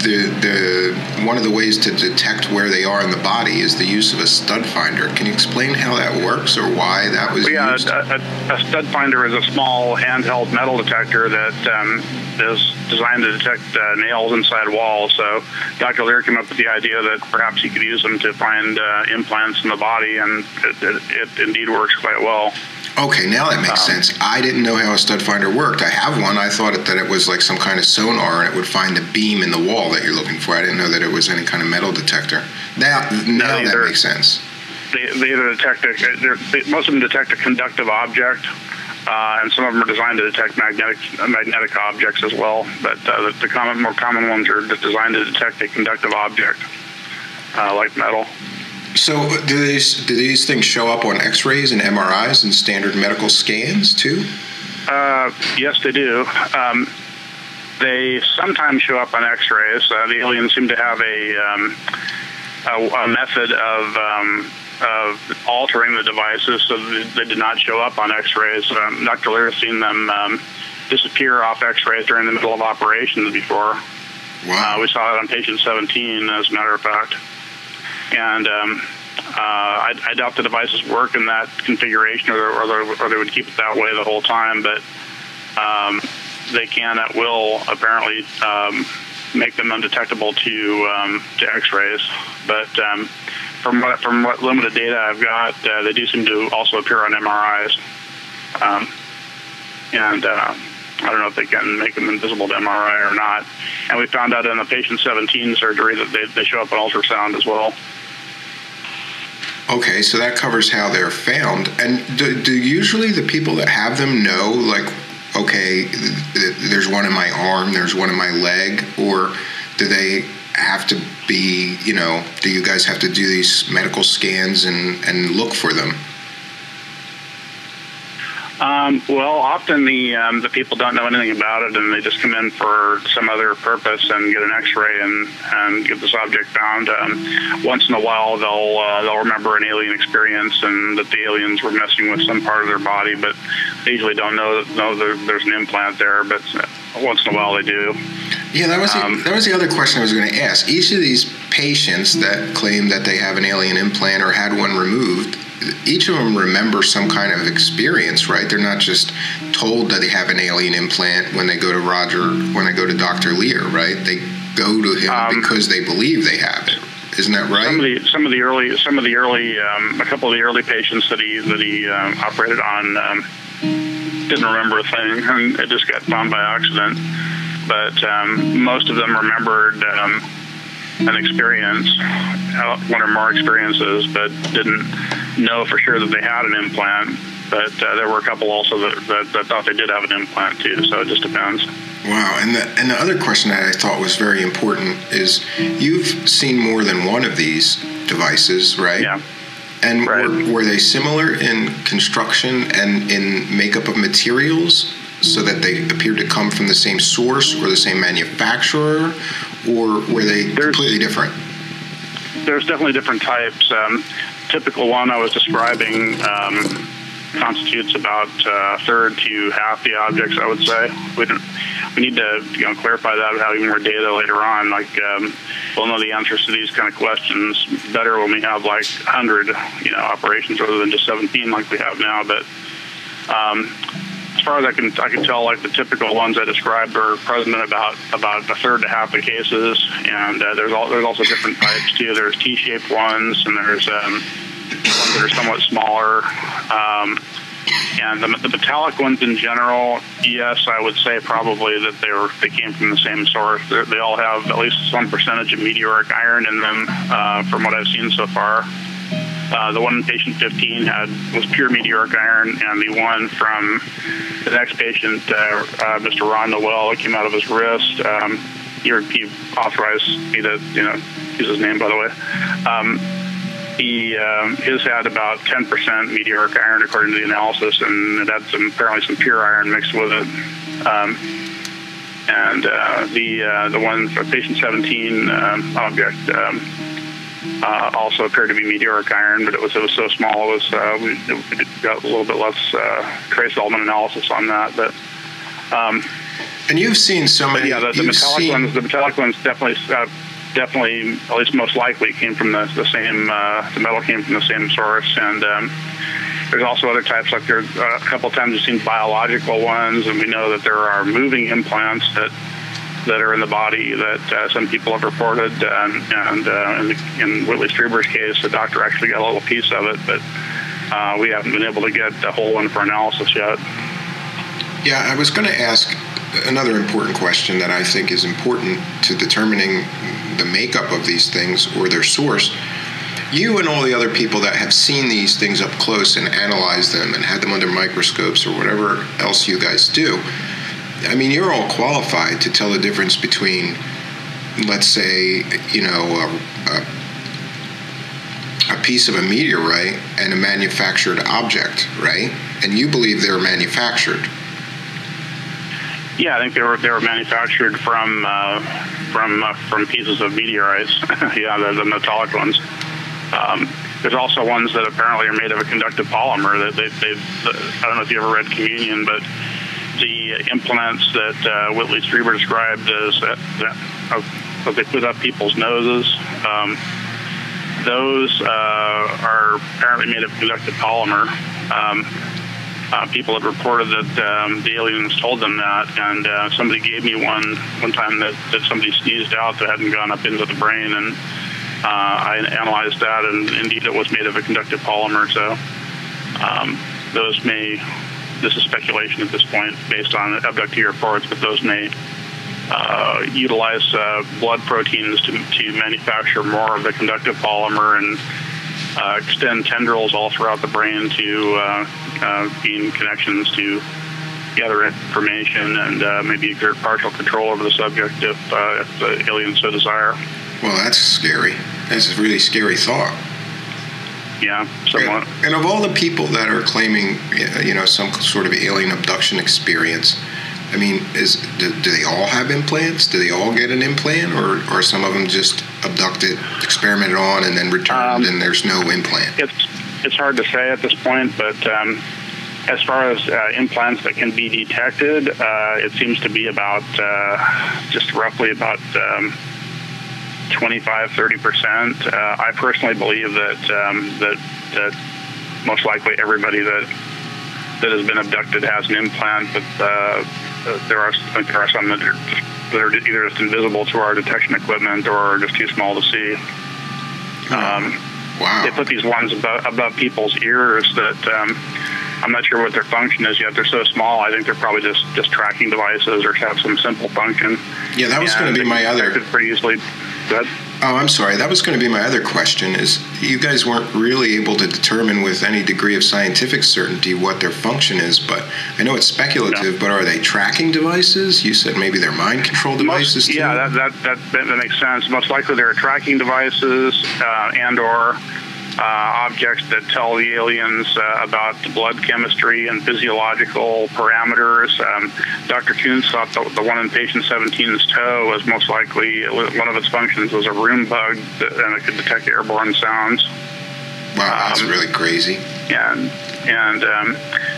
the one of the ways to detect where they are in the body is the use of a stud finder. Can you explain how that works or why that was used? A stud finder is a small handheld metal detector that is designed to detect nails inside walls. So Dr. Lear came up with the idea that perhaps he could use them to find implants in the body, and it indeed works quite well. Okay, now that makes sense. I didn't know how a stud finder worked. I have one. I thought that it was like some kind of sonar, and it would find a beam in the wall that you're looking for. I didn't know that it was any kind of metal detector. Now that makes sense. They either detect most of them detect a conductive object, and some of them are designed to detect magnetic objects as well. But the more common ones are designed to detect a conductive object, like metal. So do these things show up on X-rays and MRIs and standard medical scans too? Yes, they do. They sometimes show up on X-rays. The aliens seem to have a method of altering the devices so that they did not show up on X-rays. Dr. Lear has seen them disappear off X-rays during the middle of operations before. Wow. We saw it on patient 17, as a matter of fact. And I doubt the devices work in that configuration, or they would keep it that way the whole time. But they can at will apparently make them undetectable to X-rays. But from what limited data I've got, they do seem to also appear on MRIs. And I don't know if they can make them invisible to MRI or not. And we found out in the patient 17 surgery that they show up on ultrasound as well. Okay, so that covers how they're found. And do usually the people that have them know, like, okay, there's one in my arm, there's one in my leg, or do they have to be, do you guys have to do these medical scans and look for them? Well, often the people don't know anything about it, and they just come in for some other purpose and get an X-ray and get this object found. Once in a while, they'll remember an alien experience and that the aliens were messing with some part of their body, but they usually don't know there's an implant there. But once in a while, they do. Yeah, that was the other question I was going to ask. Each of these patients that claim that they have an alien implant or had one removed, each of them remember some kind of experience, right? They're not just told that they have an alien implant when they go to Dr. Lear, right? They go to him because they believe they have it. Isn't that right? A couple of the early patients that he operated on didn't remember a thing, and it just got found by accident. But most of them remembered an experience, one or more experiences, but didn't know for sure that they had an implant. But there were a couple also that thought they did have an implant too, so it just depends. Wow, and the other question that I thought was very important is you've seen more than one of these devices, right? Yeah. And right. were they similar in construction and in makeup of materials, so that they appeared to come from the same source or the same manufacturer, or were they completely different? There's definitely different types. Typical one I was describing constitutes about a third to half the objects, I would say. We need to clarify that and have even more data later on. Like, we'll know the answers to these kind of questions better when we have like 100 operations rather than just 17 like we have now. But as far as I can tell, like the typical ones I described are present in about a third to half the cases, and there's also different types too. There's T-shaped ones, and there's ones that are somewhat smaller. And the metallic ones in general, yes, I would say probably that they came from the same source. They all have at least some percentage of meteoric iron in them, from what I've seen so far. The one in patient 15 was pure meteoric iron, and the one from the next patient, Mr. Ron Noel, that came out of his wrist. He authorized me to use his name, by the way. His had about 10% meteoric iron according to the analysis, and it had apparently some pure iron mixed with it. And the one for patient 17 object also appeared to be meteoric iron, but it was so small we got a little bit less trace element analysis on that. But and you've seen so many. Yeah, the metallic ones definitely, at least most likely, came from the same. The metal came from the same source, and there's also other types. Like there's a couple times we've seen biological ones, and we know that there are moving implants that are in the body that some people have reported. And in Whitley Strieber's case, the doctor actually got a little piece of it, but we haven't been able to get the whole one for analysis yet. Yeah, I was going to ask another important question that I think is important to determining the makeup of these things or their source. You and all the other people that have seen these things up close and analyzed them and had them under microscopes or whatever else you guys do, I mean, you're all qualified to tell the difference between, let's say, a piece of a meteorite and a manufactured object, right? And you believe they're manufactured. Yeah, I think they were manufactured from pieces of meteorites. Yeah, the metallic ones. There's also ones that apparently are made of a conductive polymer. I don't know if you ever read Communion, but the implants that Whitley Strieber described as that they put up people's noses, those are apparently made of conductive polymer. People had reported that the aliens told them that, and somebody gave me one time that somebody sneezed out that hadn't gone up into the brain, and I analyzed that, and indeed it was made of a conductive polymer. So those may, this is speculation at this point based on abductee reports, but those may utilize blood proteins to manufacture more of the conductive polymer and extend tendrils all throughout the brain to gain connections to gather information and maybe exert partial control over the subject if the aliens so desire. Well, that's scary. That's a really scary thought. Yeah, somewhat. And of all the people that are claiming, some sort of alien abduction experience, I mean, do they all have implants? Do they all get an implant, or are some of them just abducted, experimented on, and then returned, and there's no implant? It's hard to say at this point, but as far as implants that can be detected, it seems to be about just roughly about 25-30%. I personally believe that most likely everybody that has been abducted has an implant, but there are some that are either just invisible to our detection equipment or just too small to see. Wow. They put these ones above people's ears that I'm not sure what their function is yet. They're so small, I think they're probably just tracking devices or have some simple function. Yeah, that was going to be my other... pretty easily. Go ahead. Oh, I'm sorry. That was going to be my other question, is you guys weren't really able to determine with any degree of scientific certainty what their function is, but I know it's speculative, but are they tracking devices? You said maybe they're mind control devices too? Yeah, that makes sense. Most likely they're tracking devices and or objects that tell the aliens about the blood chemistry and physiological parameters. Dr. Kuhn thought the one in patient 17's toe was most likely, one of its functions was a room bug, and it could detect airborne sounds. Wow, that's really crazy. And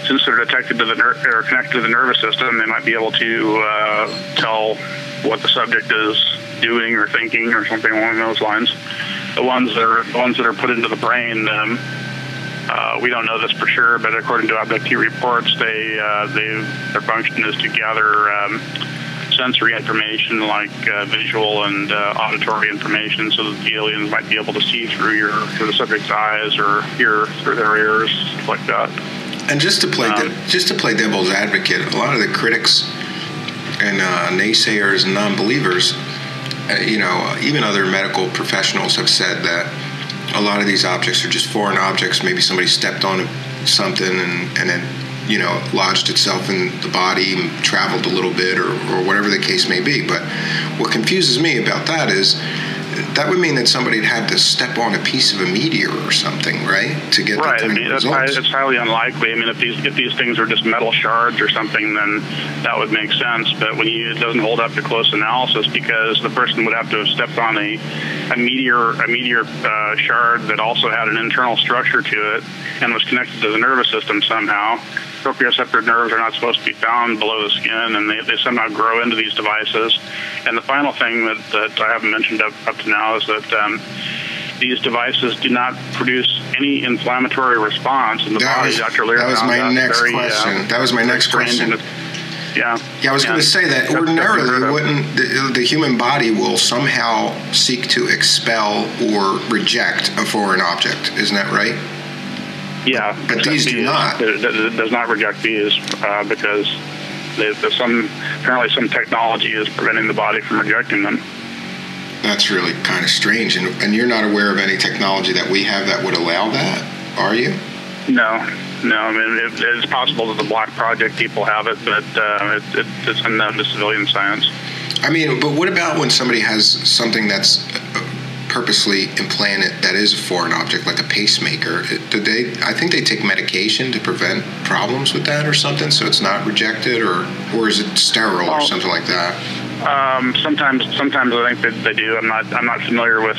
since they're detected to or connected to the nervous system, they might be able to tell what the subject is doing or thinking or something along those lines. The ones that are put into the brain, we don't know this for sure, but according to abductee reports, their function is to gather sensory information like visual and auditory information, so that the aliens might be able to see through the subject's eyes or hear through their ears, stuff like that. And just to play devil's advocate, a lot of the critics and naysayers and non-believers, even other medical professionals have said that a lot of these objects are just foreign objects. Maybe somebody stepped on something and then, lodged itself in the body and traveled a little bit or whatever the case may be. But what confuses me about that is that would mean that somebody'd have to step on a piece of a meteor or something, right, to get right. the kind of results. It's highly unlikely. I mean, if these things are just metal shards or something, then that would make sense. But it doesn't hold up to close analysis, because the person would have to have stepped on a meteor shard that also had an internal structure to it and was connected to the nervous system somehow. Proprioceptor nerves are not supposed to be found below the skin, and they somehow grow into these devices. And the final thing that I haven't mentioned up to now is that these devices do not produce any inflammatory response in the body. Dr. Lear, that was my next question. That was my next question. Yeah, I was going to say that ordinarily wouldn't the human body will somehow seek to expel or reject a foreign object. Isn't that right? Yeah, but these do not. It does not reject bees because apparently some technology is preventing the body from rejecting them. That's really kind of strange. And you're not aware of any technology that we have that would allow that, are you? No. I mean, it's possible that the Black Project people have it, but it's unknown to civilian science. I mean, but what about when somebody has something that's purposely implanted that is a foreign object, like a pacemaker? I think they take medication to prevent problems with that or something, so it's not rejected, or is it sterile or something like that? Sometimes I think that they do. I'm not familiar with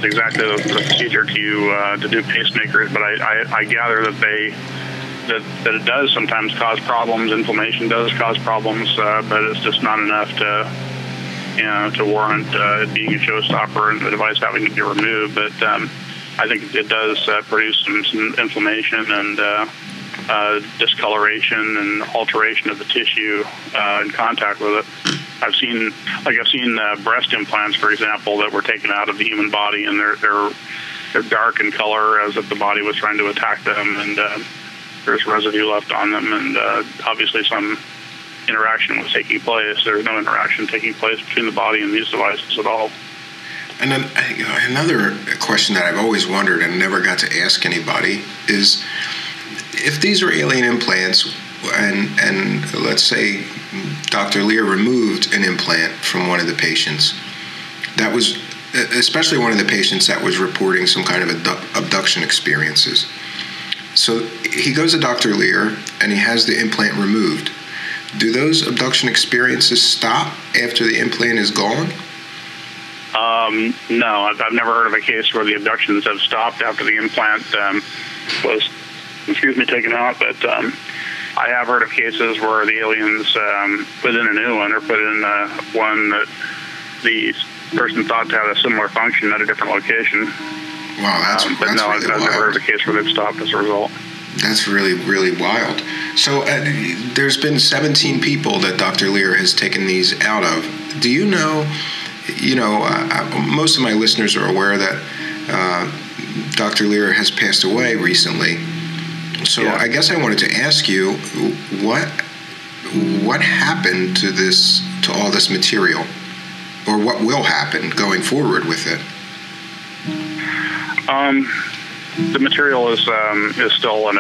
exactly the procedure to do pacemakers, but I gather that it does sometimes cause problems. Inflammation does cause problems, but it's just not enough to warrant it being a showstopper and the device having to be removed. But I think it does produce some inflammation and discoloration and alteration of the tissue in contact with it. I've seen breast implants, for example, that were taken out of the human body, and they're dark in color as if the body was trying to attack them, and there's residue left on them, and obviously some interaction was taking place. There's no interaction taking place between the body and these devices at all. And then another question that I've always wondered and never got to ask anybody is, if these are alien implants, and let's say Dr. Lear removed an implant from one of the patients, that was especially one of the patients that was reporting some kind of abduction experiences. So he goes to Dr. Lear and he has the implant removed. Do those abduction experiences stop after the implant is gone? No, I've never heard of a case where the abductions have stopped after the implant was taken out, but I have heard of cases where the aliens put in a new one or put in one that the person thought to have a similar function at a different location. Wow, that's but no, really I've never heard of a case where they've stopped as a result. That's really, really wild. So there's been 17 people that Dr. Lear has taken these out of. Do you know, most of my listeners are aware that Dr. Lear has passed away recently. So I guess I wanted to ask you, what happened to all this material? Or what will happen going forward with it? The material is still in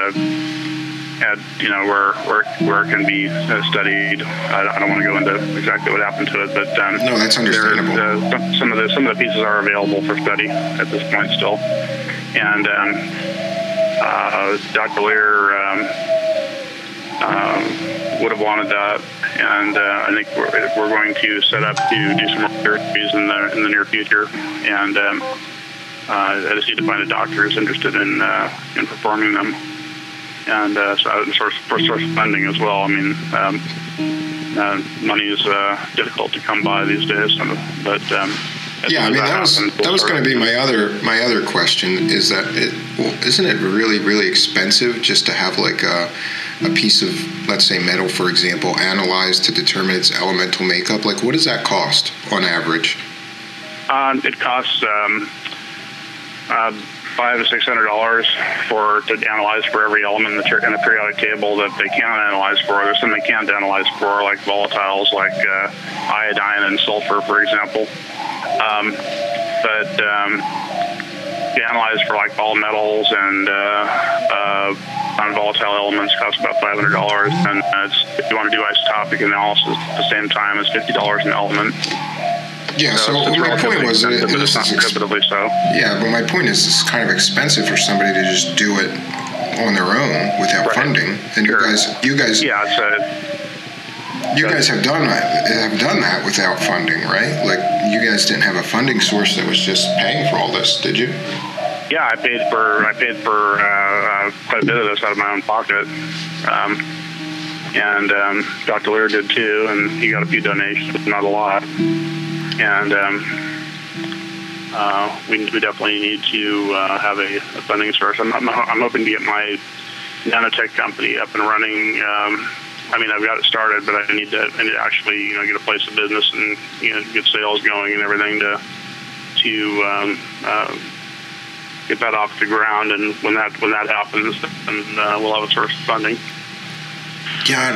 where it can be studied. I don't want to go into exactly what happened to it, but no, that's understandable. Some of the pieces are available for study at this point still, and Dr. Lear would have wanted that, and I think we're going to set up to do some more therapies in the near future, and I just need to find a doctor who's interested in performing them, and source of funding as well. I mean, money is difficult to come by these days, but yeah, I mean that was going to be my other question. Is that isn't it really, really expensive just to have like a piece of, let's say, metal, for example, analyzed to determine its elemental makeup? Like, what does that cost on average? It costs $500 to $600 to analyze for every element in the periodic table that they can analyze for. There's some they can't analyze for, like volatiles, like iodine and sulfur, for example. But to analyze for like all metals and non-volatile elements costs about $500, and if you want to do isotopic analysis at the same time, it's $50 an element. Yeah, so my point was that it's not prohibitively so. Yeah, but my point is it's kind of expensive for somebody to just do it on their own without funding. And you guys have done that without funding, right? Like, you guys didn't have a funding source that was just paying for all this, did you? Yeah, I paid for quite a bit of this out of my own pocket, and Dr. Lear did too, and he got a few donations, not a lot. And we definitely need to have a funding source. I'm hoping to get my nanotech company up and running. I mean, I've got it started, but I need to actually get a place of business and get sales going and everything to get that off the ground. And when that happens, then we'll have a source of funding. Yeah,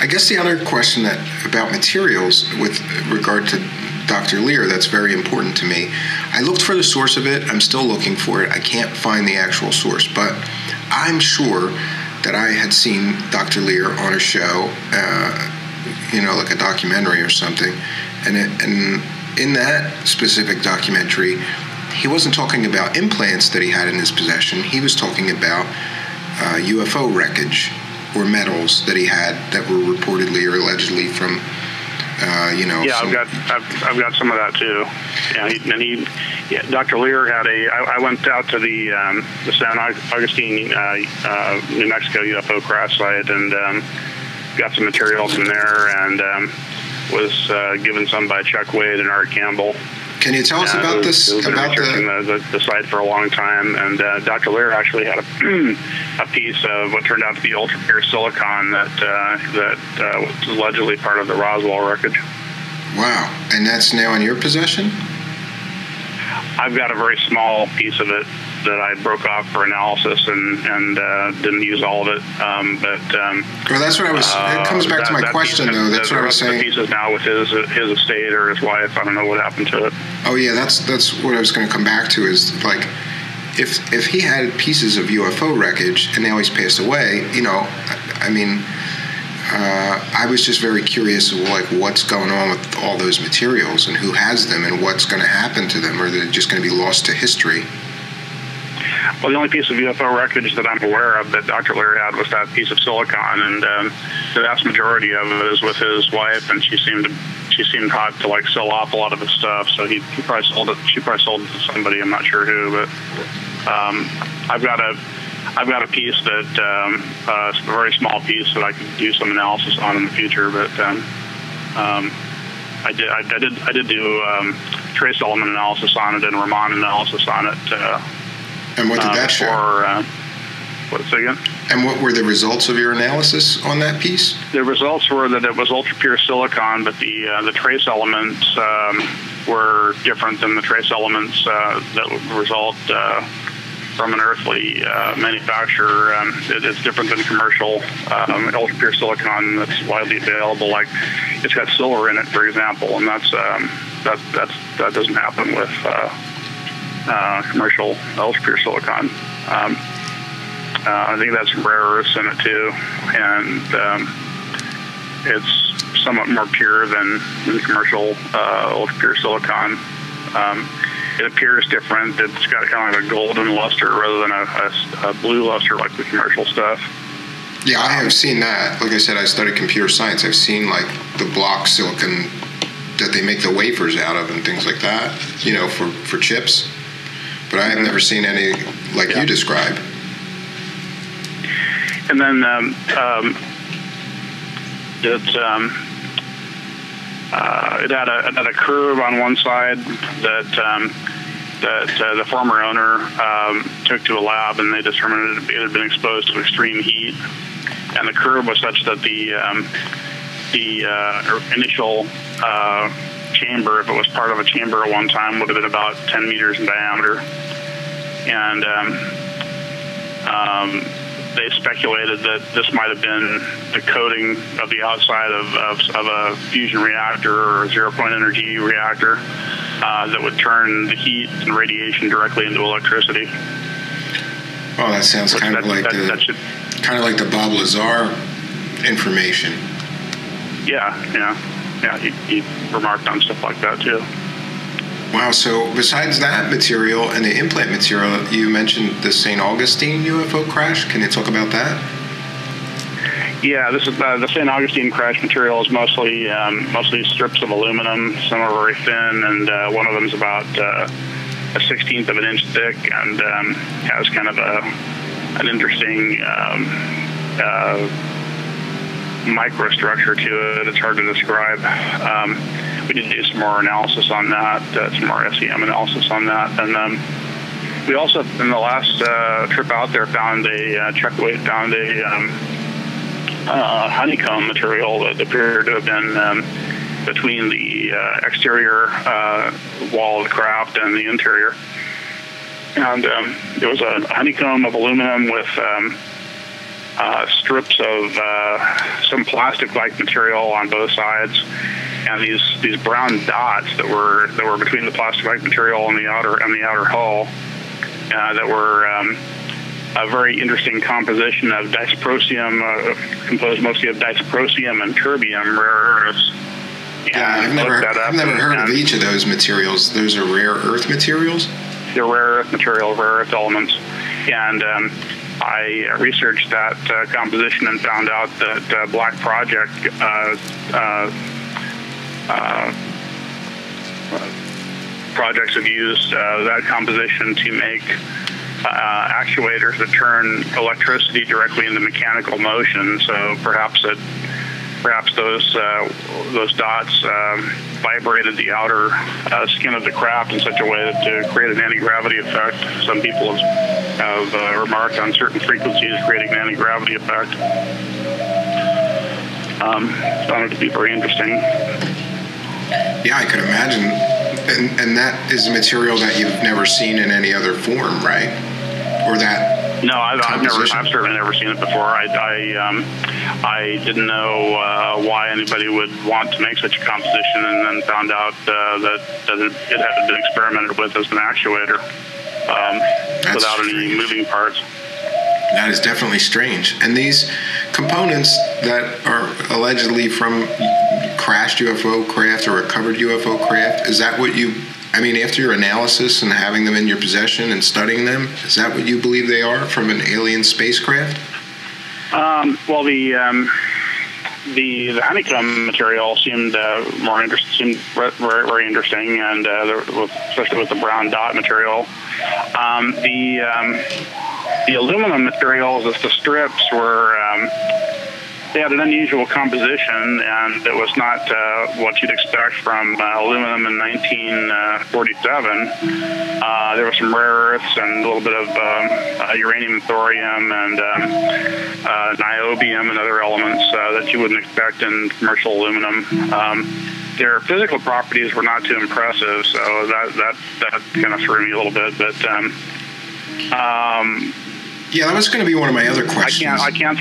I guess the other question about materials with regard to Dr. Lear that's very important to me. I looked for the source of it. I'm still looking for it. I can't find the actual source, but I'm sure that I had seen Dr. Lear on a show, like a documentary or something, and in that specific documentary, he wasn't talking about implants that he had in his possession. He was talking about UFO wreckage or metals that he had that were reportedly or allegedly from, Yeah, I've got some of that too. Yeah, Dr. Lear had I went out to the San Augustine, New Mexico UFO crash site and got some material from there and was given some by Chuck Wade and Art Campbell. Can you tell us about this? About the site for a long time, and Dr. Lear actually had a piece of what turned out to be ultra pure silicon that was allegedly part of the Roswell wreckage. Wow! And that's now in your possession? I've got a very small piece of it that I broke off for analysis and didn't use all of it. Well, that's what I was. It comes back to my question, though. That's what I was saying. The piece is now with his estate or his wife. I don't know what happened to it. Oh yeah, that's what I was going to come back to. Is like, if he had pieces of UFO wreckage and now he's passed away, I mean, I was just very curious of like what's going on with all those materials and who has them and what's going to happen to them, or they're just going to be lost to history. Well, the only piece of UFO wreckage that I'm aware of that Dr. Lear had was that piece of silicon, and the vast majority of it is with his wife, and she seemed hot to like sell off a lot of his stuff. So he probably sold it. She probably sold it to somebody. I'm not sure who, but I've got a piece that a very small piece that I could do some analysis on in the future, but I did do trace element analysis on it and Raman analysis on it. And what did that show? What's it again? And what were the results of your analysis on that piece? The results were that it was ultra pure silicon, but the trace elements were different than the trace elements that would result from an earthly manufacturer. It's different than commercial ultra pure silicon that's widely available. Like it's got silver in it, for example, and that doesn't happen with commercial ultra pure silicon. I think that's rare earths in it too, and it's somewhat more pure than commercial ultra pure silicon. It appears different. It's got kind of like a golden luster rather than a blue luster like the commercial stuff. Yeah, I have seen that. Like I said, I studied computer science. I've seen like the block silicon that they make the wafers out of and things like that, you know, for chips. But I have never seen any like you describe. And then it had a curve on one side that the former owner took to a lab, and they determined it had been exposed to extreme heat. And the curve was such that the initial chamber, if it was part of a chamber at one time, would have been about 10 meters in diameter. And they speculated that this might have been the coating of the outside of a fusion reactor or a zero-point energy reactor that would turn the heat and radiation directly into electricity. Oh, that sounds kind of like the Bob Lazar information. Yeah. He remarked on stuff like that too. Wow, so besides that material and the implant material, you mentioned the St. Augustine UFO crash. Can you talk about that? Yeah, this is the St. Augustine crash material is mostly strips of aluminum. Some are very thin, and one of them is about a 1/16 of an inch thick, and has kind of an interesting microstructure to it. It's hard to describe. We did do some more analysis on that, some more SEM analysis on that. And we also, in the last trip out there, found found a honeycomb material that appeared to have been between the exterior wall of the craft and the interior. And it was a honeycomb of aluminum with strips of some plastic-like material on both sides, and these brown dots that were between the plastic-like material and the outer hull that were a very interesting composition of dysprosium, composed mostly of dysprosium and terbium rare earths. Yeah, I've never heard of each of those materials. Those are rare earth materials? They're rare earth material, rare earth elements. And I researched that composition and found out that Black Project projects have used that composition to make actuators that turn electricity directly into mechanical motion. So perhaps those dots vibrated the outer skin of the craft in such a way that to create an anti-gravity effect. Some people have remarked on certain frequencies creating an anti-gravity effect. Found it to be very interesting. Yeah, I could imagine. And that is a material that you've never seen in any other form, right? Or that? No, I've certainly never seen it before. I didn't know why anybody would want to make such a composition, and then found out that it had been experimented with as an actuator without any moving parts. That is definitely strange. And these components that are allegedly from crashed UFO craft or recovered UFO craft, is that what you, after your analysis and having them in your possession and studying them, is that what you believe they are, from an alien spacecraft? Well, the honeycomb material seemed very interesting, and especially with the brown dot material. The aluminum materials, the strips, were they had an unusual composition, and it was not what you'd expect from aluminum in 1947. There were some rare earths and a little bit of uranium and thorium and niobium and other elements that you wouldn't expect in commercial aluminum. Their physical properties were not too impressive, so that kind of threw me a little bit. But yeah, that was going to be one of my other questions. I can't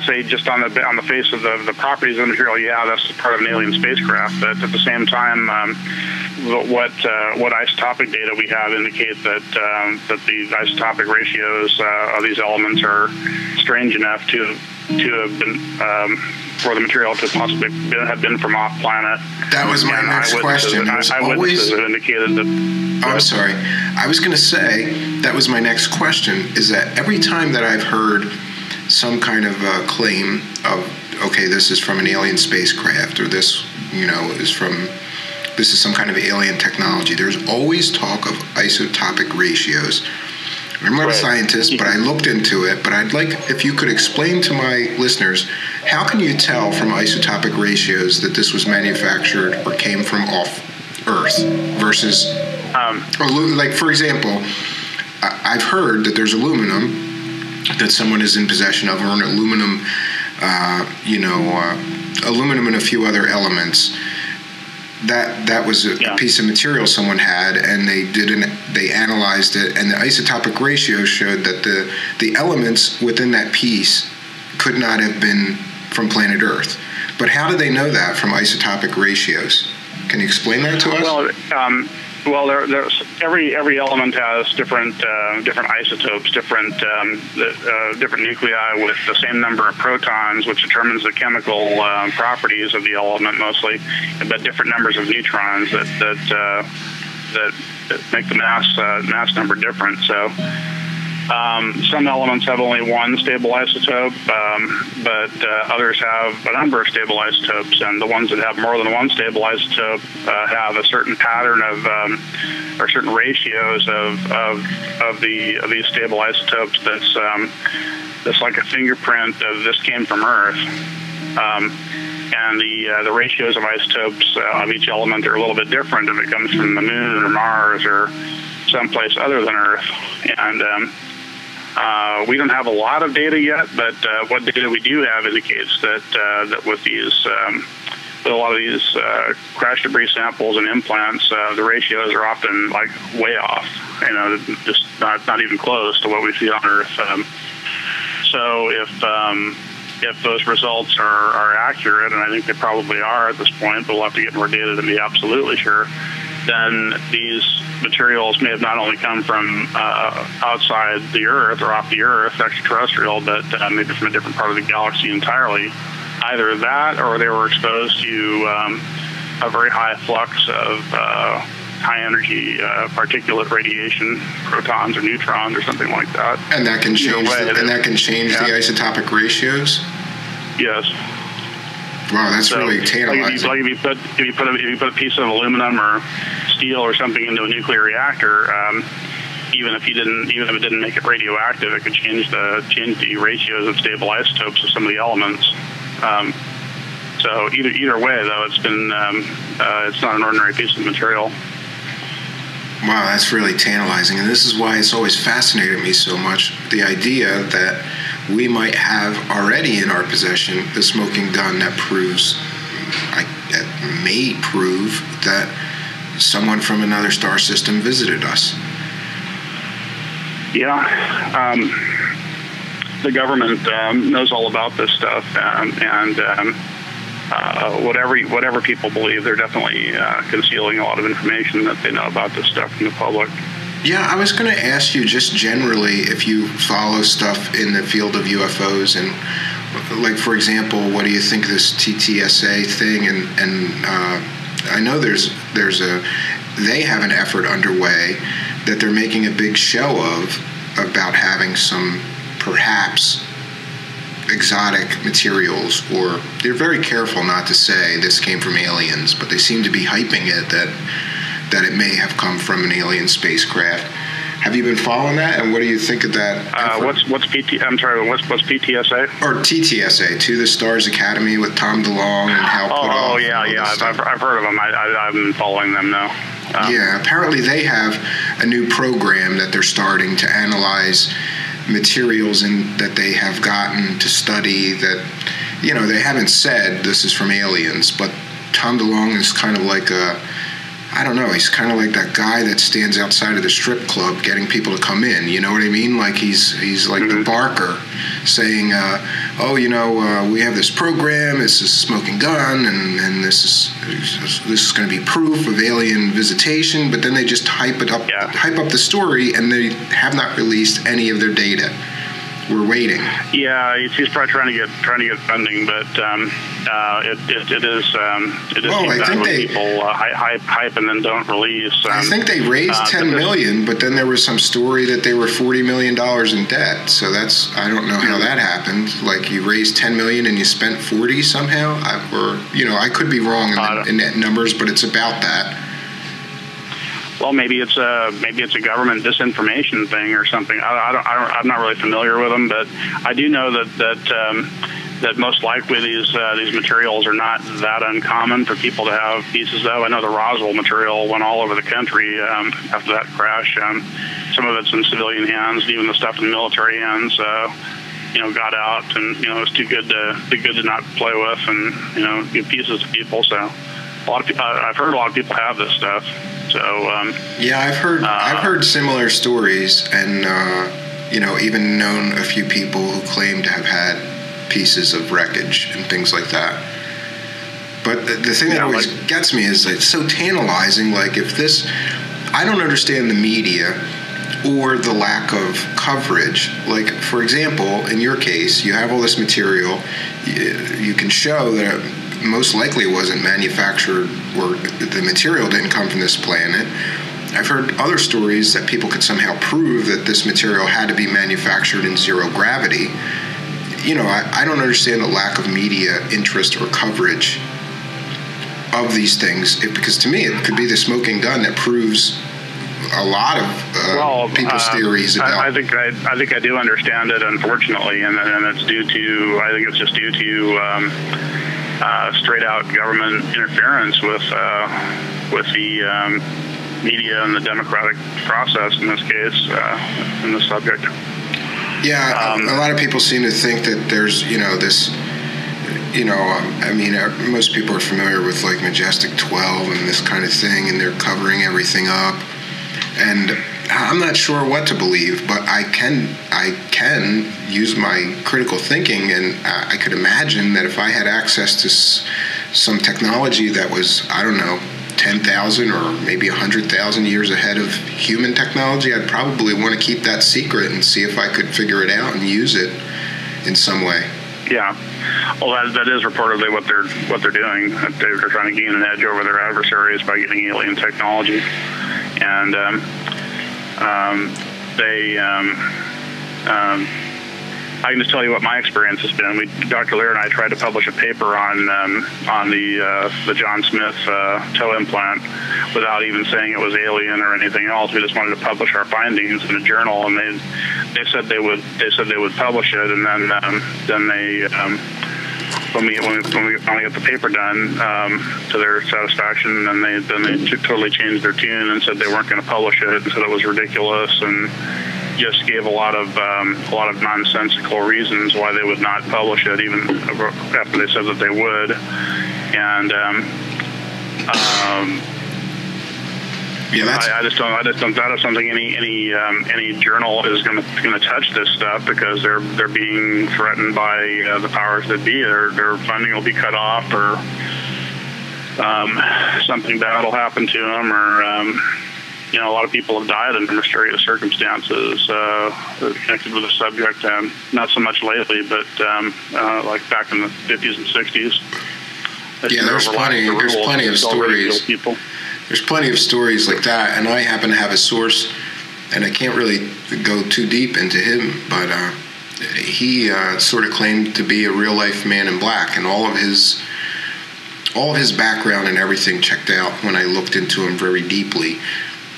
say just on the face of the properties of the material. Yeah, that's part of an alien spacecraft. But at the same time, what isotopic data we have indicate that the isotopic ratios of these elements are strange enough to have been for the material to possibly have been from off planet. That was my next question. Eyewitnesses have indicated that. Oh, I'm sorry. I was going to say that was my next question. Is that every time that I've heard some kind of claim of, okay, this is from an alien spacecraft, or this, this is some kind of alien technology, there's always talk of isotopic ratios. I'm not a scientist, but I looked into it. But I'd like if you could explain to my listeners, how can you tell from isotopic ratios that this was manufactured or came from off Earth versus, like, for example, I've heard that there's aluminum that someone is in possession of, or an aluminum, aluminum and a few other elements. That was a piece of material someone had, and they analyzed it, and the isotopic ratio showed that the elements within that piece could not have been from planet Earth. But how do they know that from isotopic ratios? Can you explain that to us? Well, every element has different isotopes, different nuclei with the same number of protons, which determines the chemical properties of the element mostly, but different numbers of neutrons that make the mass number different. So some elements have only one stable isotope, but others have a number of stable isotopes, and the ones that have more than one stable isotope have a certain pattern of or certain ratios of these stable isotopes that's like a fingerprint of this came from Earth. And the ratios of isotopes of each element are a little bit different if it comes from the Moon or Mars or someplace other than Earth. And we don't have a lot of data yet, but what data we do have indicates that with a lot of these crash debris samples and implants, the ratios are often like way off. Just not even close to what we see on Earth. So if those results are accurate, and I think they probably are at this point, but we'll have to get more data to be absolutely sure, then these materials may have not only come from outside the Earth or off the Earth, extraterrestrial, but maybe from a different part of the galaxy entirely. Either that, or they were exposed to a very high flux of high energy particulate radiation, protons or neutrons or something like that. And that can change. The isotopic ratios. Yes. Wow, that's really tantalizing. Like if you put a piece of aluminum or steel or something into a nuclear reactor, even if it didn't make it radioactive, it could change the ratios of stable isotopes of some of the elements. So either way, though, it's not an ordinary piece of material. Wow, that's really tantalizing, and this is why it's always fascinated me so much, the idea that we might have already in our possession the smoking gun that may prove that someone from another star system visited us. Yeah, the government knows all about this stuff, and whatever people believe, they're definitely concealing a lot of information that they know about this stuff from the public. Yeah, I was going to ask you just generally if you follow stuff in the field of UFOs, and like, for example, what do you think of this TTSA thing? And I know they have an effort underway that they're making a big show of about having some perhaps exotic materials, or they're very careful not to say this came from aliens, but they seem to be hyping it that it may have come from an alien spacecraft. Have you been following that, and what do you think of that? What's PTSA? Or TTSA, To the Stars Academy, with Tom DeLonge and Hal Puthoff. I've heard of them. I've been following them now. Yeah, apparently they have a new program that they're starting to analyze materials that they have gotten to study that, they haven't said this is from aliens, but Tom DeLonge is kind of like he's kind of like that guy that stands outside of the strip club getting people to come in, you know what I mean? Like he's like the barker saying, we have this program, this is a smoking gun, and this is going to be proof of alien visitation, but then they just hype up the story, and they have not released any of their data. We're waiting. Yeah, he's probably trying to get funding, but it is. Well, I think people hype and then don't release. I think they raised $10 million, but then there was some story that they were $40 million in debt. So I don't know how that happened. Like, you raised $10 million and you spent 40 somehow, I could be wrong in net numbers, but it's about that. Well, maybe it's a government disinformation thing or something. I'm not really familiar with them, but I do know that most likely these materials are not that uncommon for people to have pieces of. I know the Roswell material went all over the country after that crash. Some of it's in civilian hands, even the stuff in the military hands. Got out, and it was too good to not play with, and give pieces to people. So a lot of people, I've heard a lot of people have this stuff. So I've heard similar stories, and even known a few people who claim to have had pieces of wreckage and things like that. But the thing that always gets me is it's so tantalizing. Like, I don't understand the media or the lack of coverage. Like, for example, in your case, you have all this material. You can show that most likely it wasn't manufactured, or the material didn't come from this planet. I've heard other stories that people could somehow prove that this material had to be manufactured in zero gravity. I don't understand the lack of media interest or coverage of these things, because to me it could be the smoking gun that proves a lot of people's theories about. I think I do understand it, unfortunately, and it's due to, I think it's just due to straight out government interference with the media and the democratic process in this case, in this subject. Yeah, a lot of people seem to think that there's this. Most people are familiar with like Majestic 12 and this kind of thing, and they're covering everything up. And I'm not sure what to believe, but I can use my critical thinking, and I could imagine that if I had access to some technology that was, 10,000 or maybe 100,000 years ahead of human technology, I'd probably want to keep that secret and see if I could figure it out and use it in some way. Yeah. Well, that is reportedly what they're doing. They're trying to gain an edge over their adversaries by getting alien technology. And I can just tell you what my experience has been. Dr. Lear and I tried to publish a paper on the John Smith toe implant without even saying it was alien or anything else. We just wanted to publish our findings in a journal, and they said they would publish it, and then they. When we finally got the paper done, to their satisfaction, and they totally changed their tune and said they weren't going to publish it, and said it was ridiculous, and just gave a lot of nonsensical reasons why they would not publish it, even after they said that they would. And I just don't think any journal is going to touch this stuff, because they're being threatened by the powers that be. Their funding will be cut off, or something bad will happen to them, or a lot of people have died under mysterious circumstances connected with the subject. Not so much lately, but like back in the 50s and 60s. Yeah, there's plenty of stories. There's plenty of stories like that, and I happen to have a source, and I can't really go too deep into him, but he sort of claimed to be a real-life man in black, and all of his background and everything checked out when I looked into him very deeply.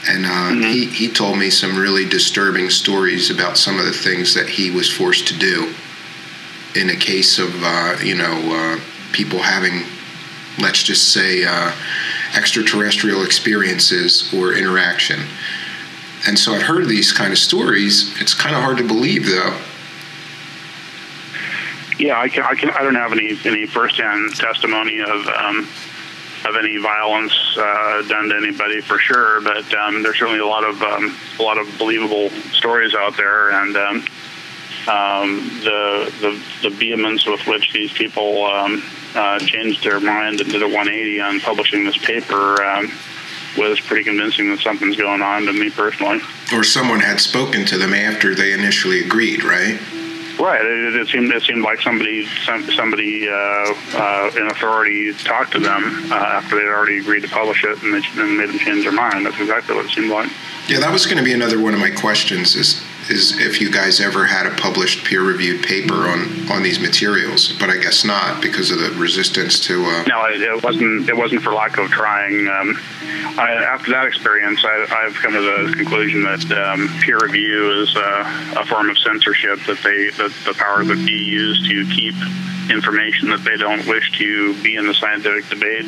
And he told me some really disturbing stories about some of the things that he was forced to do in a case of, people having, let's just say, extraterrestrial experiences or interaction. And so I've heard these kind of stories. It's kind of hard to believe, though. Yeah, I don't have any firsthand testimony of any violence done to anybody for sure, but there's certainly a lot of believable stories out there, and the vehemence with which these people changed their mind and did a 180 on publishing this paper was pretty convincing that something's going on to me personally. Or someone had spoken to them after they initially agreed, right? Right. It seemed like somebody in authority talked to them after they'd already agreed to publish it, and made them change their mind. That's exactly what it seemed like. Yeah, that was going to be another one of my questions. Is if you guys ever had a published peer-reviewed paper on these materials, but I guess not because of the resistance to. No, it wasn't for lack of trying. After that experience, I've come to the conclusion that peer review is a form of censorship. That the powers that be use to keep information that they don't wish to be in the scientific debate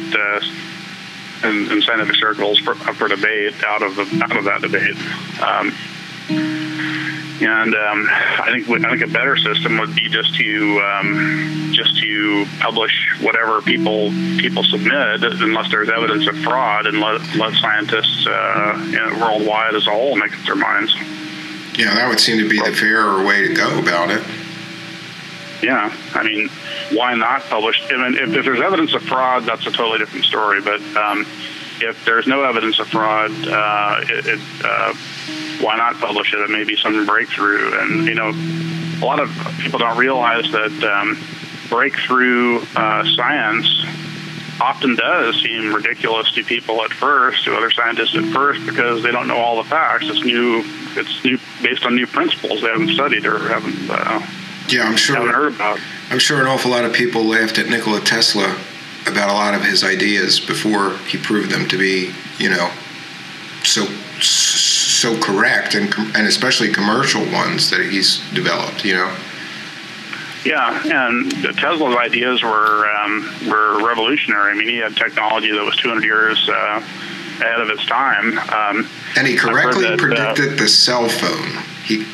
in scientific circles for debate out of that debate. And I think a better system would be just to publish whatever people submit, unless there's evidence of fraud, and let scientists worldwide as a whole make up their minds. Yeah, that would seem to be the fairer way to go about it. Yeah, I mean, why not publish? I mean, if there's evidence of fraud, that's a totally different story. But if there's no evidence of fraud, why not publish it? It may be some breakthrough. And, a lot of people don't realize that breakthrough science often does seem ridiculous to people at first, to other scientists at first, because they don't know all the facts. It's new based on new principles they haven't studied or haven't heard about. I'm sure an awful lot of people laughed at Nikola Tesla about a lot of his ideas before he proved them to be, so correct, and especially commercial ones that he's developed, Yeah, and Tesla's ideas were revolutionary. I mean, he had technology that was 200 years ahead of its time. And he correctly predicted the cell phone.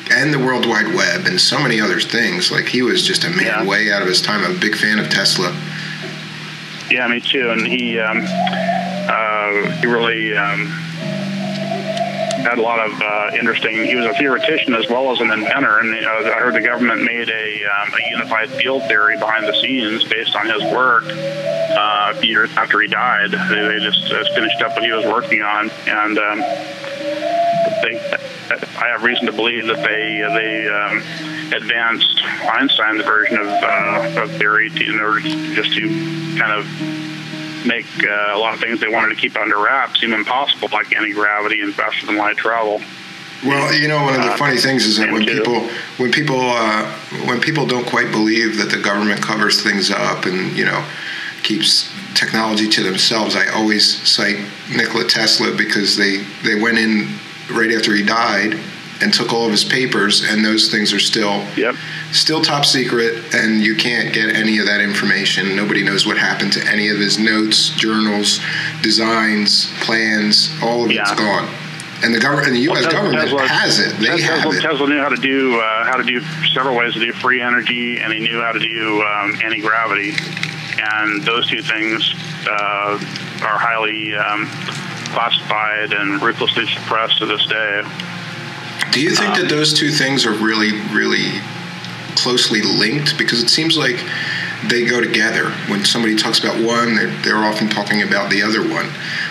And the World Wide Web and so many other things. Like, he was just a man way out of his time. I'm a big fan of Tesla. Yeah, me too. And he really had a lot of interesting. He was a theoretician as well as an inventor. And I heard the government made a unified field theory behind the scenes based on his work. A few years after he died, they just finished up what he was working on, and I have reason to believe that they advanced Einstein's version of theory in order to kind of make a lot of things they wanted to keep under wraps seem impossible, like anti-gravity and faster than light travel. Well, one of the funny things is that when people don't quite believe that the government covers things up and keeps technology to themselves, I always cite Nikola Tesla, because they went in right after he died and took all of his papers, and those things are still top secret, and you can't get any of that information. Nobody knows what happened to any of his notes, journals, designs, plans. All of it's gone. And the government, and the U.S. government has it. They have it. Tesla knew how to do several ways to do free energy, and he knew how to do anti-gravity, and those two things are highly classified and ruthlessly suppressed to this day. Do you think that those two things are really, really closely linked? Because it seems like they go together. When somebody talks about one, they're often talking about the other one.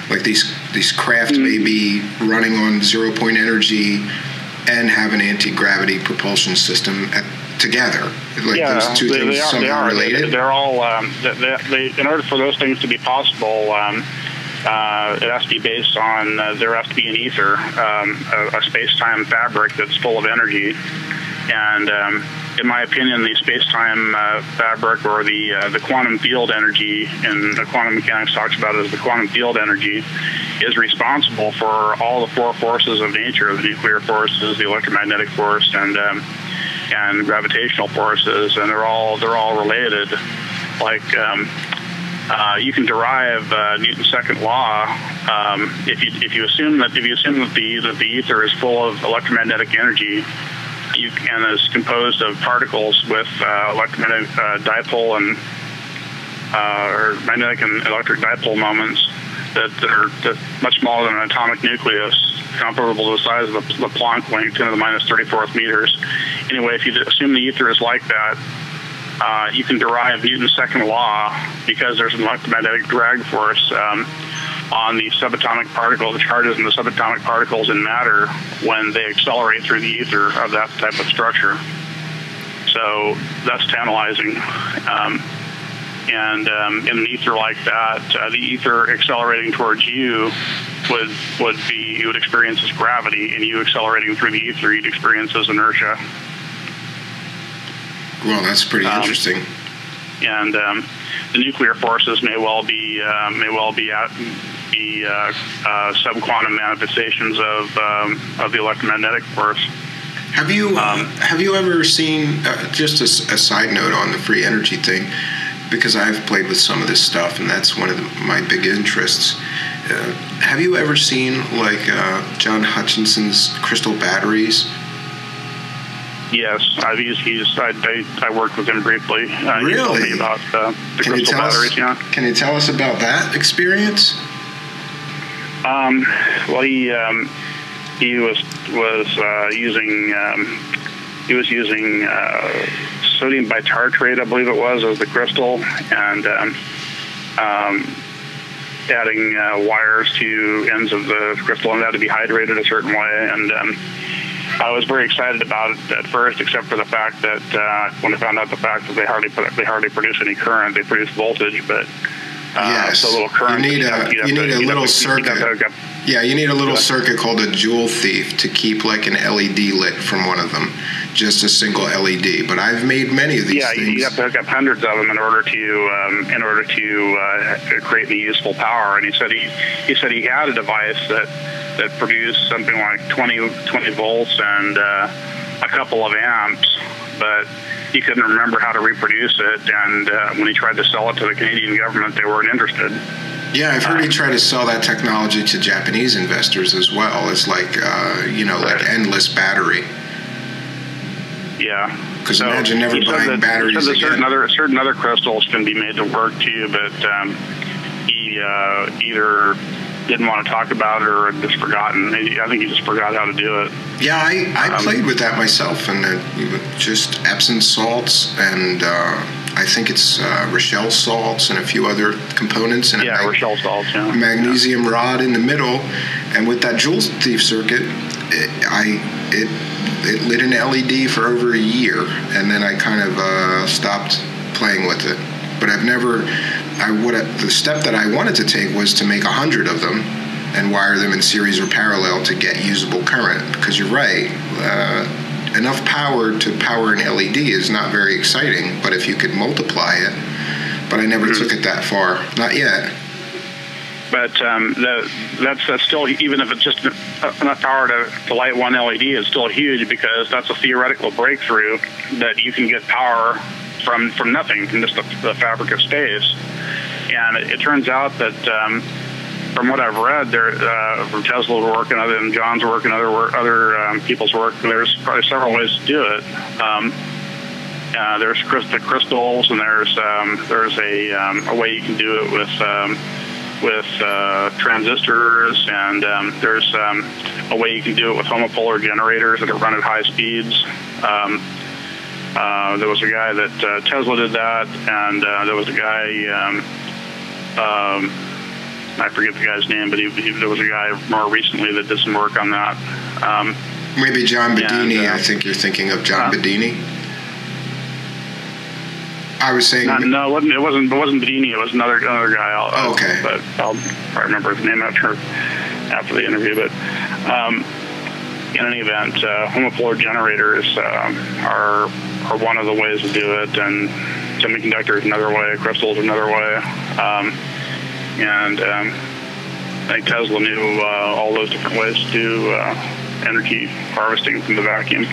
Like these craft may be running on zero-point energy and have an anti-gravity propulsion system together. Like those two things somehow related? They're all, in order for those things to be possible, it has to be based on, there has to be an ether, a space-time fabric that's full of energy. And in my opinion, the space-time fabric, or the quantum field energy, and the quantum mechanics talks about it as the quantum field energy, is responsible for all the four forces of nature: the nuclear forces, the electromagnetic force, and gravitational forces, and they're all related. Like you can derive Newton's second law if you assume that the ether is full of electromagnetic energy, and is composed of particles with electromagnetic dipole and or magnetic and electric dipole moments that are much smaller than an atomic nucleus, comparable to the size of the Planck length, 10 to the minus 34th meters. Anyway, if you assume the ether is like that, you can derive Newton's second law, because there's an electromagnetic drag force on the subatomic particle, the charges in the subatomic particles in matter when they accelerate through the ether of that type of structure. So that's tantalizing. And in an ether like that, the ether accelerating towards you you would experience as gravity, and you accelerating through the ether, you'd experience as inertia. Well, that's pretty interesting. And the nuclear forces may well be subquantum manifestations of the electromagnetic force. Have you ever seen, just a side note on the free energy thing, because I've played with some of this stuff, and that's one of my big interests. Have you ever seen John Hutchinson's crystal batteries? Yes, I've used. I worked with him briefly. Really? He told me about the crystal batteries. Yeah. Can you tell us about that experience? Well, he was using sodium bitartrate, I believe it was, as the crystal, and adding wires to ends of the crystal, and that had to be hydrated a certain way. And I was very excited about it at first, except for the fact that when I found out the fact that they hardly produce any current, they produce voltage, but yes, so a little current. You need a little circuit. Yeah, you need a little circuit called a jewel thief to keep like an LED lit from one of them, just a single LED. But I've made many of these things. Yeah, you have to hook up hundreds of them in order to create the useful power. And he said he had a device that produced something like 20 volts and a couple of amps, but he couldn't remember how to reproduce it. And when he tried to sell it to the Canadian government, they weren't interested. Yeah, I've heard he tried to sell that technology to Japanese investors as well. It's like, like endless battery. Yeah. Because imagine never buying batteries again. Certain other crystals can be made to work too, but he either didn't want to talk about it or just forgotten. I think he just forgot how to do it. Yeah, I played with that myself, and just Epsom salts, and I think it's Rochelle salts and a few other components. And Rochelle salts, yeah. Magnesium rod in the middle, and with that jewel thief circuit, it lit an LED for over a year, and then I kind of stopped playing with it. But the step that I wanted to take was to make 100 of them and wire them in series or parallel to get usable current. Because you're right, enough power to power an LED is not very exciting, but if you could multiply it. But I never took it that far, not yet. But that's still, even if it's just enough power to light one LED, it's still huge, because that's a theoretical breakthrough that you can get power from nothing, from just the fabric of space. And it turns out that from what I've read, from Tesla's work and John's work and other people's work, there's probably several ways to do it. There's crystals, and there's a way you can do it with transistors, and there's a way you can do it with homopolar generators that run at high speeds. There was a guy that Tesla did that, and there was a guy, I forget the guy's name, but there was a guy more recently that did some work on that. Maybe John Bedini. I think you're thinking of John Bedini. I was saying no, it wasn't Bedini. It was another guy. Okay, but I'll probably remember his name after the interview. But in any event, homopolar generators are are one of the ways to do it, and semiconductor is another way, crystals another way. I think Tesla knew all those different ways to do energy harvesting from the vacuum.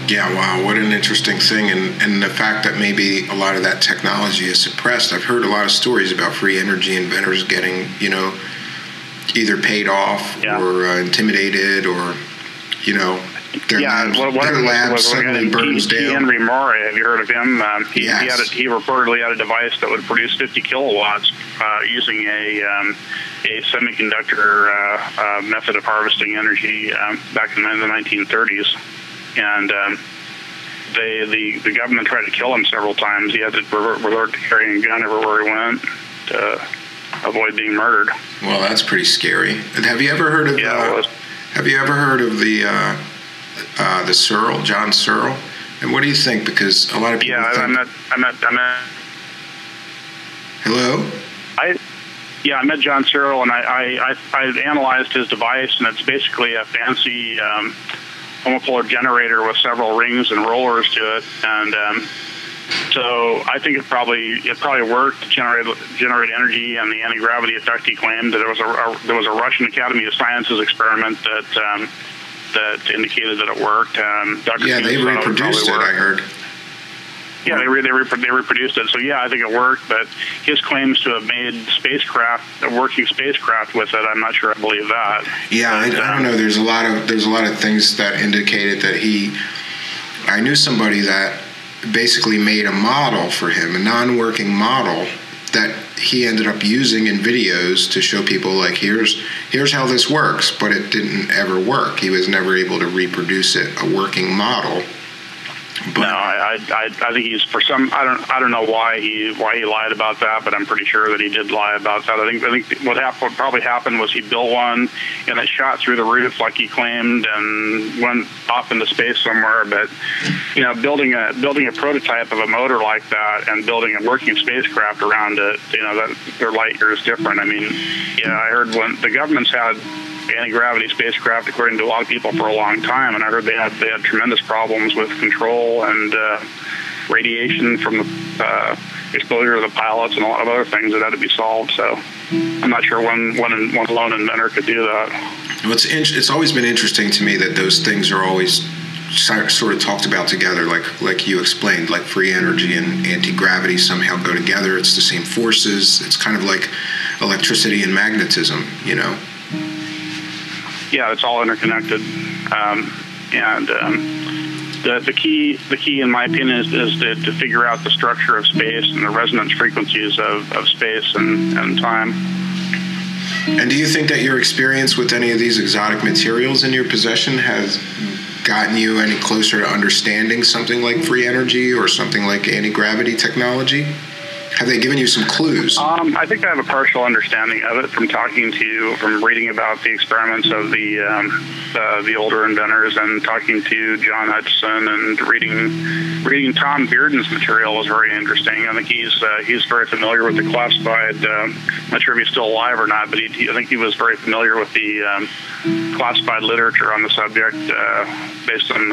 Yeah, wow, what an interesting thing. And the fact that maybe a lot of that technology is suppressed. I've heard a lot of stories about free energy inventors getting, either paid off or intimidated, or, their lab suddenly burns down. Henry Moore, have you heard of him? He reportedly had a device that would produce 50 kilowatts using a semiconductor method of harvesting energy back in the 1930s. And the government tried to kill him several times. He had to resort to carrying a gun everywhere he went to avoid being murdered. Well, that's pretty scary. And have you ever heard of? Have you ever heard of the Searle, John Searle? And what do you think? Because a lot of people. Yeah, think... I met. Hello. I met John Searle, and I analyzed his device, and it's basically a fancy homopolar generator with several rings and rollers to it, and so I think it probably worked to generate energy. And the anti-gravity effect, he claimed that there was a Russian Academy of Sciences experiment that indicated that it worked. They reproduced it, I heard. Yeah, they reproduced it. So yeah, I think it worked. But his claims to have made a working spacecraft with it, I'm not sure I believe that. Yeah, I don't know. There's a lot of things that indicated that I knew somebody that basically made a model for him, a non-working model that he ended up using in videos to show people, like, here's how this works, but it didn't ever work. He was never able to reproduce it, a working model. But no, I think he's I don't know why he lied about that, but I'm pretty sure that he did lie about that. I think what probably happened was he built one and it shot through the roof like he claimed and went off into space somewhere. But building a prototype of a motor like that and building a working spacecraft around it, that they're light years different. I mean, I heard when the government's had anti-gravity spacecraft, according to a lot of people, for a long time, and I heard they had tremendous problems with control and radiation from the exposure to the pilots and a lot of other things that had to be solved. So I'm not sure one lone inventor could do that. Well, it's always been interesting to me that those things are always sort of talked about together, like you explained, like free energy and anti-gravity somehow go together. It's the same forces. It's kind of like electricity and magnetism, Yeah, it's all interconnected, the key, in my opinion, is to figure out the structure of space and the resonance frequencies of space and time. And do you think that your experience with any of these exotic materials in your possession has gotten you any closer to understanding something like free energy or something like anti-gravity technology? Have they given you some clues? I think I have a partial understanding of it from reading about the experiments of the older inventors and talking to John Hutchinson and reading Tom Bearden's material was very interesting. I think he's very familiar with the classified. I'm not sure if he's still alive or not, but I think he was very familiar with the classified literature on the subject based on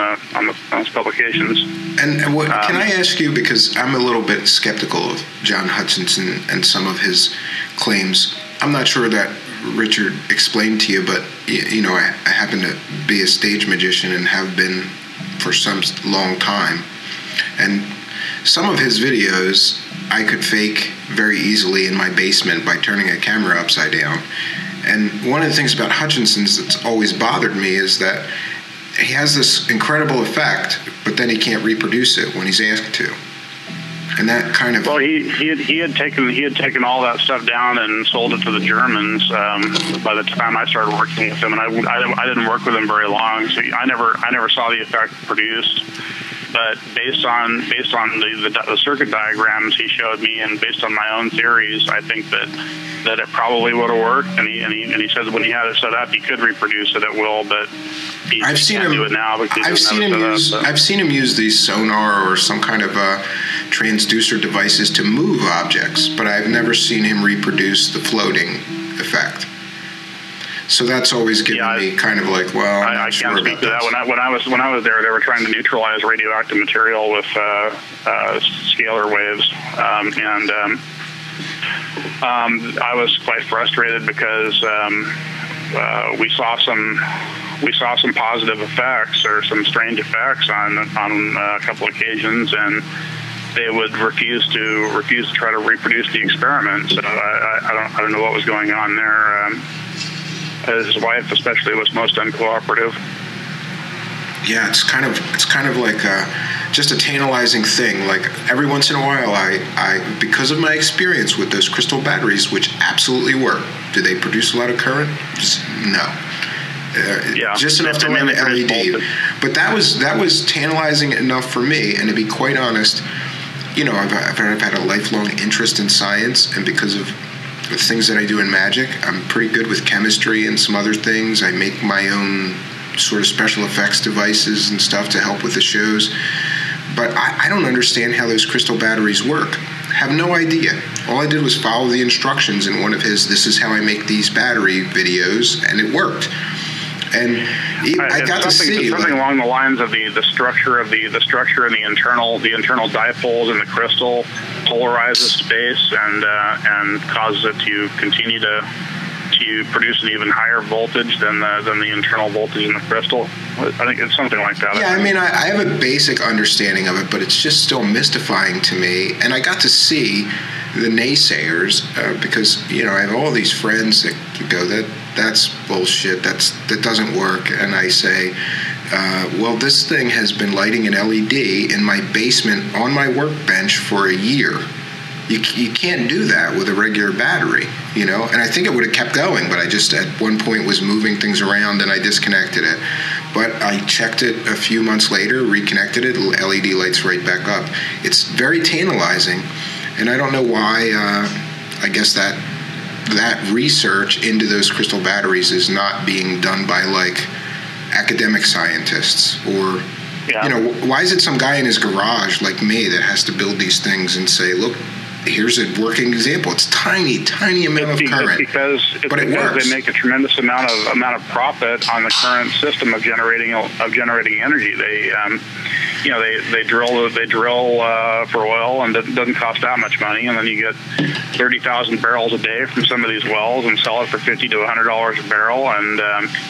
his publications. And what can I ask you, because I'm a little bit skeptical of John Hutchinson and some of his claims. I'm not sure that Richard explained to you, but I happen to be a stage magician and have been for some long time. And some of his videos I could fake very easily in my basement by turning a camera upside down. And one of the things about Hutchinson's that's always bothered me is that he has this incredible effect, but then he can't reproduce it when he's asked to. And that kind of... Well, he had taken all that stuff down and sold it to the Germans by the time I started working with him, and I didn't work with him very long, so I never saw the effect produced. But based on the circuit diagrams he showed me, and based on my own theories, I think that it probably would have worked. And he said when he had it set up, he could reproduce it at will, but he can't do it now. I've seen him use these sonar or some kind of transducer devices to move objects, but I've never seen him reproduce the floating effect. So that's always given me kind of like, well, I can't speak to that. When I was there, they were trying to neutralize radioactive material with scalar waves, and I was quite frustrated because we saw some positive effects or some strange effects on a couple occasions, and they would refuse to try to reproduce the experiment. So I don't know what was going on there. His wife, especially, was most uncooperative. Yeah, it's kind of like just a tantalizing thing. Like every once in a while, I because of my experience with those crystal batteries, which absolutely work. Do they produce a lot of current? No. Just enough to run an LED. But that was tantalizing enough for me. And to be quite honest, I've had a lifelong interest in science, and because of the things that I do in magic, I'm pretty good with chemistry and some other things. I make my own sort of special effects devices and stuff to help with the shows. But I don't understand how those crystal batteries work. Have no idea. All I did was follow the instructions in one of his "This is how I make these battery" videos, and it worked. And I got to see something along the lines of the structure of the structure and the internal dipoles in the crystal polarizes space and causes it to continue to produce an even higher voltage than the internal voltage in the crystal. I think it's something like that. Yeah, I mean, I have a basic understanding of it, but it's just still mystifying to me. And I got to see the naysayers because I have all these friends that go, that's bullshit, that doesn't work. And I say, well, this thing has been lighting an LED in my basement on my workbench for a year. You can't do that with a regular battery, And I think it would have kept going, but I just at one point was moving things around and I disconnected it. But I checked it a few months later, reconnected it, LED lights right back up. It's very tantalizing, and I don't know why. I guess that research into those crystal batteries is not being done by like academic scientists or. Yeah. Why is it some guy in his garage like me that has to build these things and say, look, here's a working example. It's tiny amount of current, but it works. They make a tremendous amount of profit on the current system of generating energy. They drill for oil, and it doesn't cost that much money, and then you get 30,000 barrels a day from some of these wells and sell it for $50 to $100 a barrel, and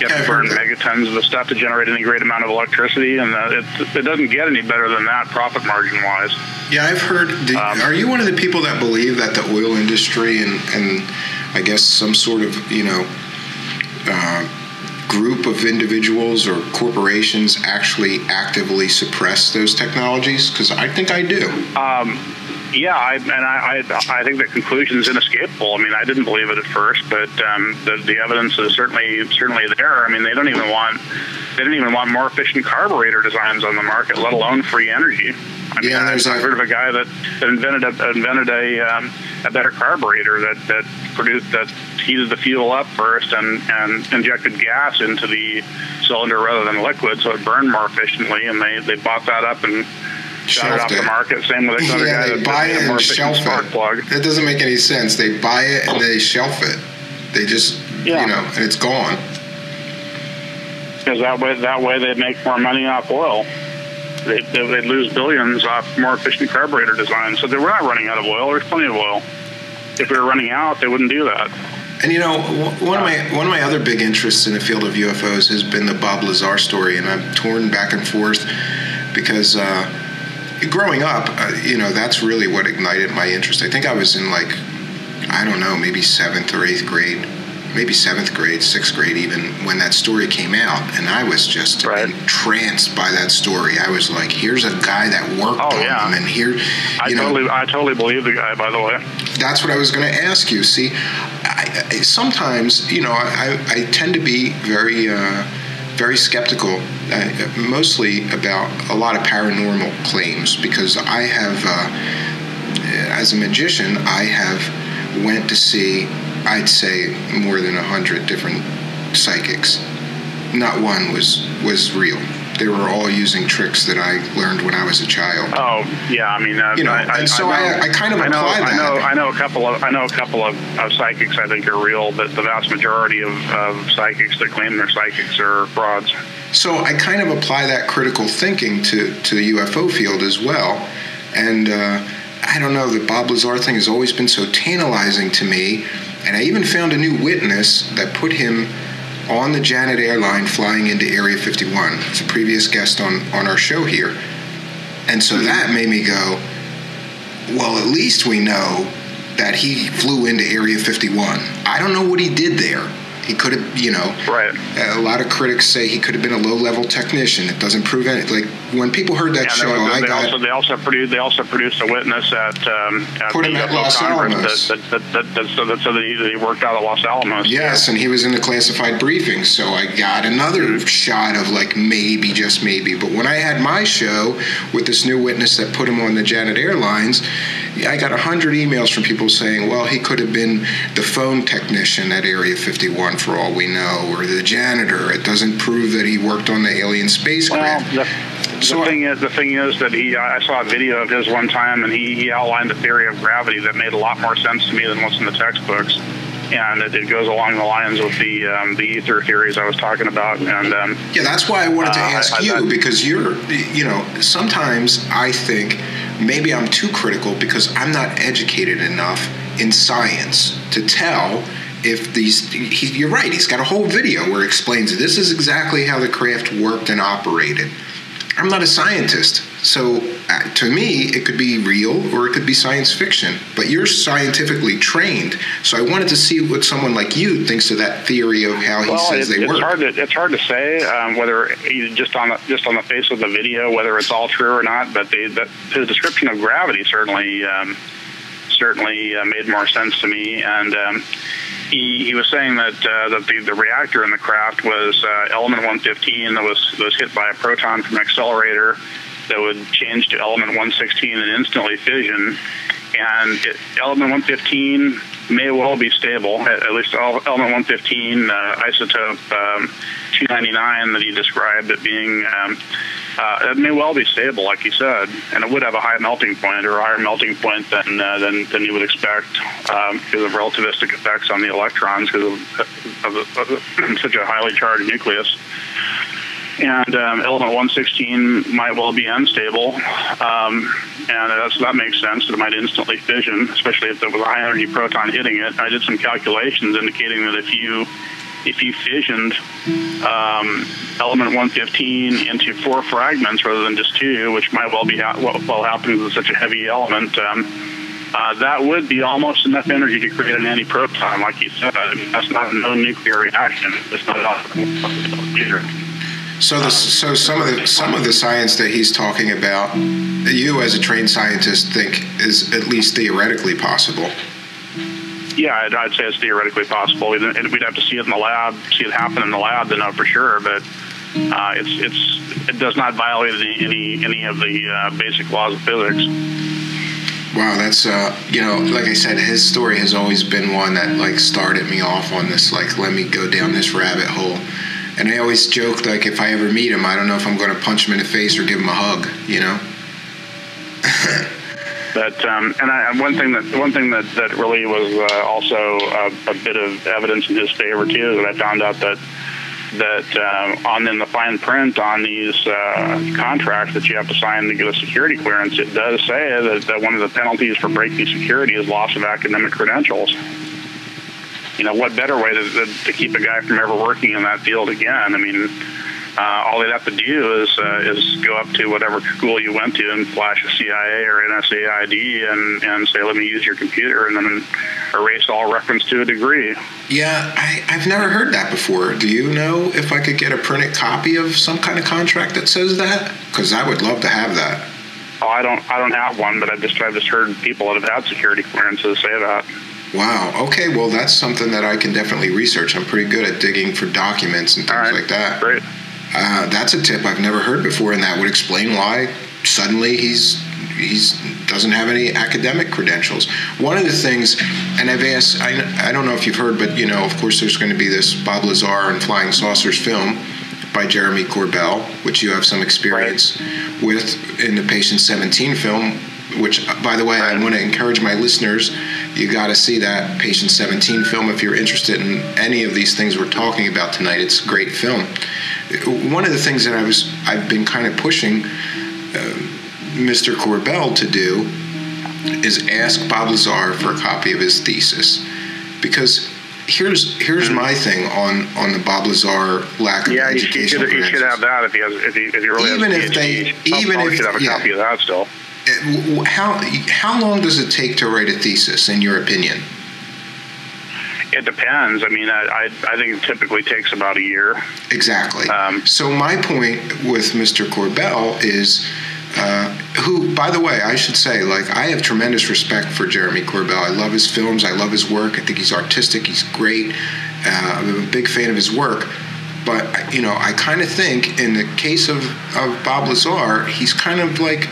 you have to burn megatons of the stuff to generate any great amount of electricity, and it doesn't get any better than that profit margin wise. Yeah, I've heard. Are you one of the people that believe that the oil industry and I guess some sort of group of individuals or corporations actually actively suppress those technologies? Because I think I do. I think the conclusion is inescapable. I mean, I didn't believe it at first, but the evidence is certainly there. I mean, they don't even want more efficient carburetor designs on the market, let alone free energy. I mean, I've heard of a guy that invented a better carburetor that heated the fuel up first and injected gas into the cylinder rather than liquid, so it burned more efficiently. And they bought that up and got it off the market. Same with another guy that buy it and shelf it. That doesn't make any sense. They buy it and they shelf it. They just and it's gone. Because that way they make more money off oil. They'd lose billions off more efficient carburetor designs. So we're not running out of oil. There's plenty of oil. If we were running out, they wouldn't do that. And one of my other big interests in the field of UFOs has been the Bob Lazar story, and I'm torn back and forth because growing up, that's really what ignited my interest. I think I was in maybe 7th or 8th grade. Maybe 7th grade, 6th grade even, when that story came out. And I was just entranced by that story. I was like, here's a guy that worked on him. And here, I totally believe the guy, by the way. That's what I was going to ask you. See, sometimes, I tend to be very, very skeptical, mostly about a lot of paranormal claims, because I have, as a magician, I have went to see, I'd say, more than 100 different psychics. Not one was real. they were all using tricks that I learned when I was a child. Oh yeah, I mean, I kind of apply that. I know a couple of psychics I think are real, but the vast majority of psychics that claim they're psychics are frauds. So I kind of apply that critical thinking to the UFO field as well, and I don't know, the Bob Lazar thing has always been so tantalizing to me, and I even found a new witness that put him on the Janet airline flying into Area 51. It's a previous guest on our show here. And so that made me go, well, at least we know that he flew into Area 51. I don't know what he did there. He could have, Right. A lot of critics say he could have been a low-level technician. It doesn't prove anything. Like, when people heard that show, they also produced a witness at put him at Los Alamos. That said that he worked out of Los Alamos. Yes, and he was in the classified briefing, so I got another shot of, like, maybe, just maybe. But when I had my show with this new witness that put him on the Janet Airlines, I got 100 emails from people saying, well, he could have been the phone technician at Area 51 for all we know, or the janitor. It doesn't prove that he worked on the alien spacecraft. Well, the thing is that I saw a video of his one time, and he outlined a theory of gravity that made a lot more sense to me than what's in the textbooks. And it goes along the lines with the ether theories I was talking about. And yeah, that's why I wanted to ask you, because you're, sometimes I think maybe I'm too critical because I'm not educated enough in science to tell if you're right, he's got a whole video where he explains this is exactly how the craft worked and operated. I'm not a scientist, so to me, it could be real or it could be science fiction. But you're scientifically trained, so I wanted to see what someone like you thinks of that theory of how he says they work. It's hard to say whether just on the face of the video whether it's all true or not. But his description of gravity certainly made more sense to me, and he was saying that the reactor in the craft was element 115 that was hit by a proton from an accelerator that would change to element 116 and instantly fission. And element 115 may well be stable, at least element 115 isotope 299 that he described it being. It may well be stable, like you said, and it would have a high melting point, or a higher melting point than you would expect because of relativistic effects on the electrons because of such a highly charged nucleus. And element 116 might well be unstable, and that makes sense. It might instantly fission, especially if there was a high energy proton hitting it. I did some calculations indicating that if you fissioned element 115 into 4 fragments rather than just 2, which might well be what happens with such a heavy element, that would be almost enough energy to create an antiproton, like you said. I mean, that's not no nuclear reaction. It's not either. So some of the science that he's talking about, you as a trained scientist think is at least theoretically possible. Yeah, I'd say it's theoretically possible. We'd have to see it in the lab, see it happen in the lab to know for sure. But it does not violate any of the basic laws of physics. Wow, that's like I said, his story has always been one that like started me off on this, like, let me go down this rabbit hole. And I always joke, like, if I ever meet him, I don't know if I'm going to punch him in the face or give him a hug, But and one thing that really was also a bit of evidence in his favor too is that I found out that in the fine print on these contracts that you have to sign to get a security clearance, it does say that one of the penalties for breaking security is loss of academic credentials. What better way to keep a guy from ever working in that field again? I mean, all they'd have to do is go up to whatever school you went to and flash a CIA or NSA ID and say, let me use your computer, and then erase all reference to a degree. Yeah, I've never heard that before. Do you know if I could get a printed copy of some kind of contract that says that? Because I would love to have that. Oh, I don't have one, but I've just heard people that have had security clearances say that. Wow. Okay. Well, that's something that I can definitely research. I'm pretty good at digging for documents and things like that. Great. That's a tip I've never heard before, and that would explain why suddenly he's doesn't have any academic credentials. One of the things, and I've asked, I don't know if you've heard, but of course there's going to be this Bob Lazar and Flying Saucers film, by Jeremy Corbell, which you have some experience with in the Patient 17 film, which, by the way, I want to encourage my listeners, you got to see that Patient 17 film if you're interested in any of these things we're talking about tonight. It's a great film. One of the things that I've been kind of pushing Mr. Corbell to do is ask Bob Lazar for a copy of his thesis, because here's my thing on the Bob Lazar lack of education. He should have that if he really has a PhD. Even if should have a copy of that still. How long does it take to write a thesis, in your opinion? It depends. I mean, I think it typically takes about a year. Exactly. So my point with Mr. Corbell is, who, by the way, I should say, like, I have tremendous respect for Jeremy Corbell. I love his films. I love his work. I think he's artistic. He's great. I'm a big fan of his work. But, I kind of think in the case of Bob Lazar, he's kind of like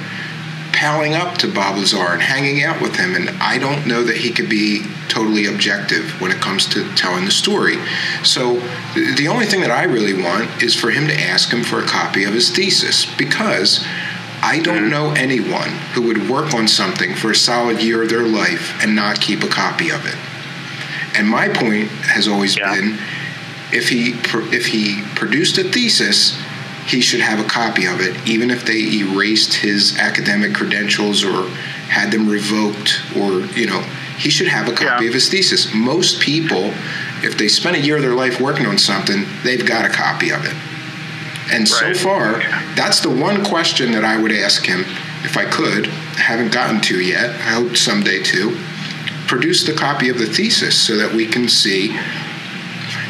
palling up to Bob Lazar and hanging out with him. And I don't know that he could be totally objective when it comes to telling the story. So the only thing that I really want is for him to ask him for a copy of his thesis, because I don't know anyone who would work on something for a solid year of their life and not keep a copy of it. And my point has always been, if he produced a thesis, he should have a copy of it, even if they erased his academic credentials or had them revoked, or, he should have a copy of his thesis. Most people, if they spend a year of their life working on something, they've got a copy of it. And so far, that's the one question that I would ask him, if I could. I haven't gotten to yet. I hope someday to. Produce the copy of the thesis so that we can see.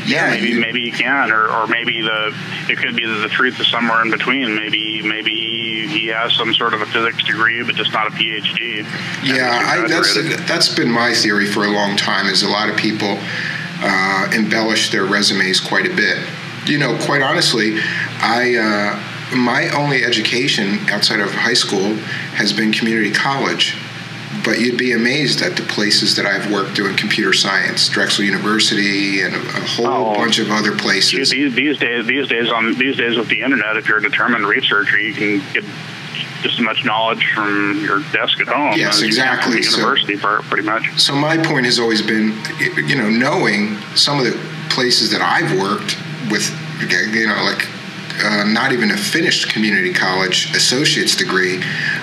Maybe you can, or maybe it could be that the truth is somewhere in between. Maybe he has some sort of a physics degree, but just not a PhD. Yeah, that's been my theory for a long time. Is a lot of people embellish their resumes quite a bit. Quite honestly, my only education outside of high school has been community college. But you'd be amazed at the places that I've worked doing computer science, Drexel University, and a whole bunch of other places. These days with the internet, if you're a determined researcher, you can get just as much knowledge from your desk at home. Yes, exactly. As university, pretty much. So my point has always been, knowing some of the places that I've worked with, not even a finished community college associate's degree,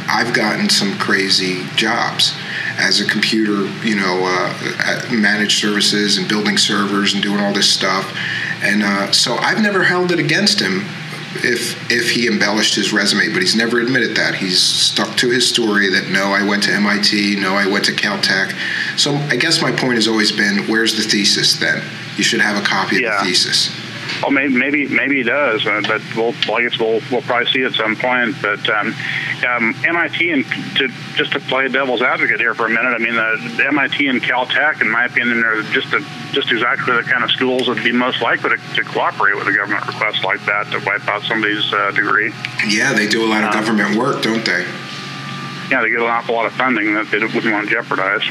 I've gotten some crazy jobs as a computer, managed services and building servers and doing all this stuff. And so I've never held it against him if he embellished his resume, but he's never admitted that. He's stuck to his story that, no, I went to MIT, no, I went to Caltech. So I guess my point has always been, where's the thesis then? You should have a copy of the thesis. Well, maybe he does, but we'll probably see at some point. But MIT, and to play devil's advocate here for a minute, I mean, the MIT and Caltech, in my opinion, are just exactly the kind of schools that would be most likely to cooperate with a government request like that to wipe out somebody's degree. Yeah, they do a lot of government work, don't they? Yeah, they get an awful lot of funding that they wouldn't want to jeopardize.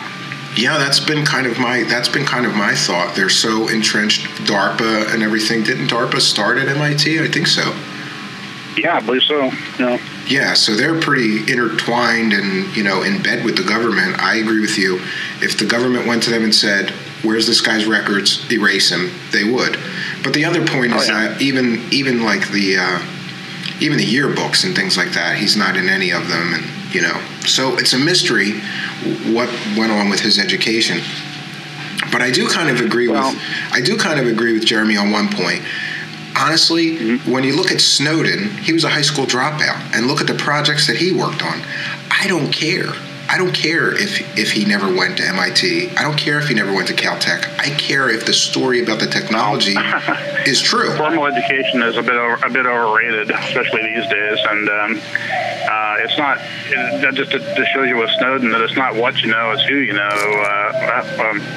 Yeah, that's been kind of my thought. They're so entrenched, DARPA and everything. Didn't DARPA start at MIT? I think so. Yeah, I believe so. Yeah. Yeah, so they're pretty intertwined and, in bed with the government. I agree with you. If the government went to them and said, "Where's this guy's records? Erase him," they would. But the other point is that even like the yearbooks and things like that, he's not in any of them, and so it's a mystery what went on with his education. But I do kind of agree with Jeremy on one point. Honestly, when you look at Snowden, he was a high school dropout, and look at the projects that he worked on. I don't care. I don't care if he never went to MIT. I don't care if he never went to Caltech. I care if the story about the technology is true. Formal education is a bit overrated, especially these days, and it's not. Just to show you with Snowden that it's not what you know, it's who you know.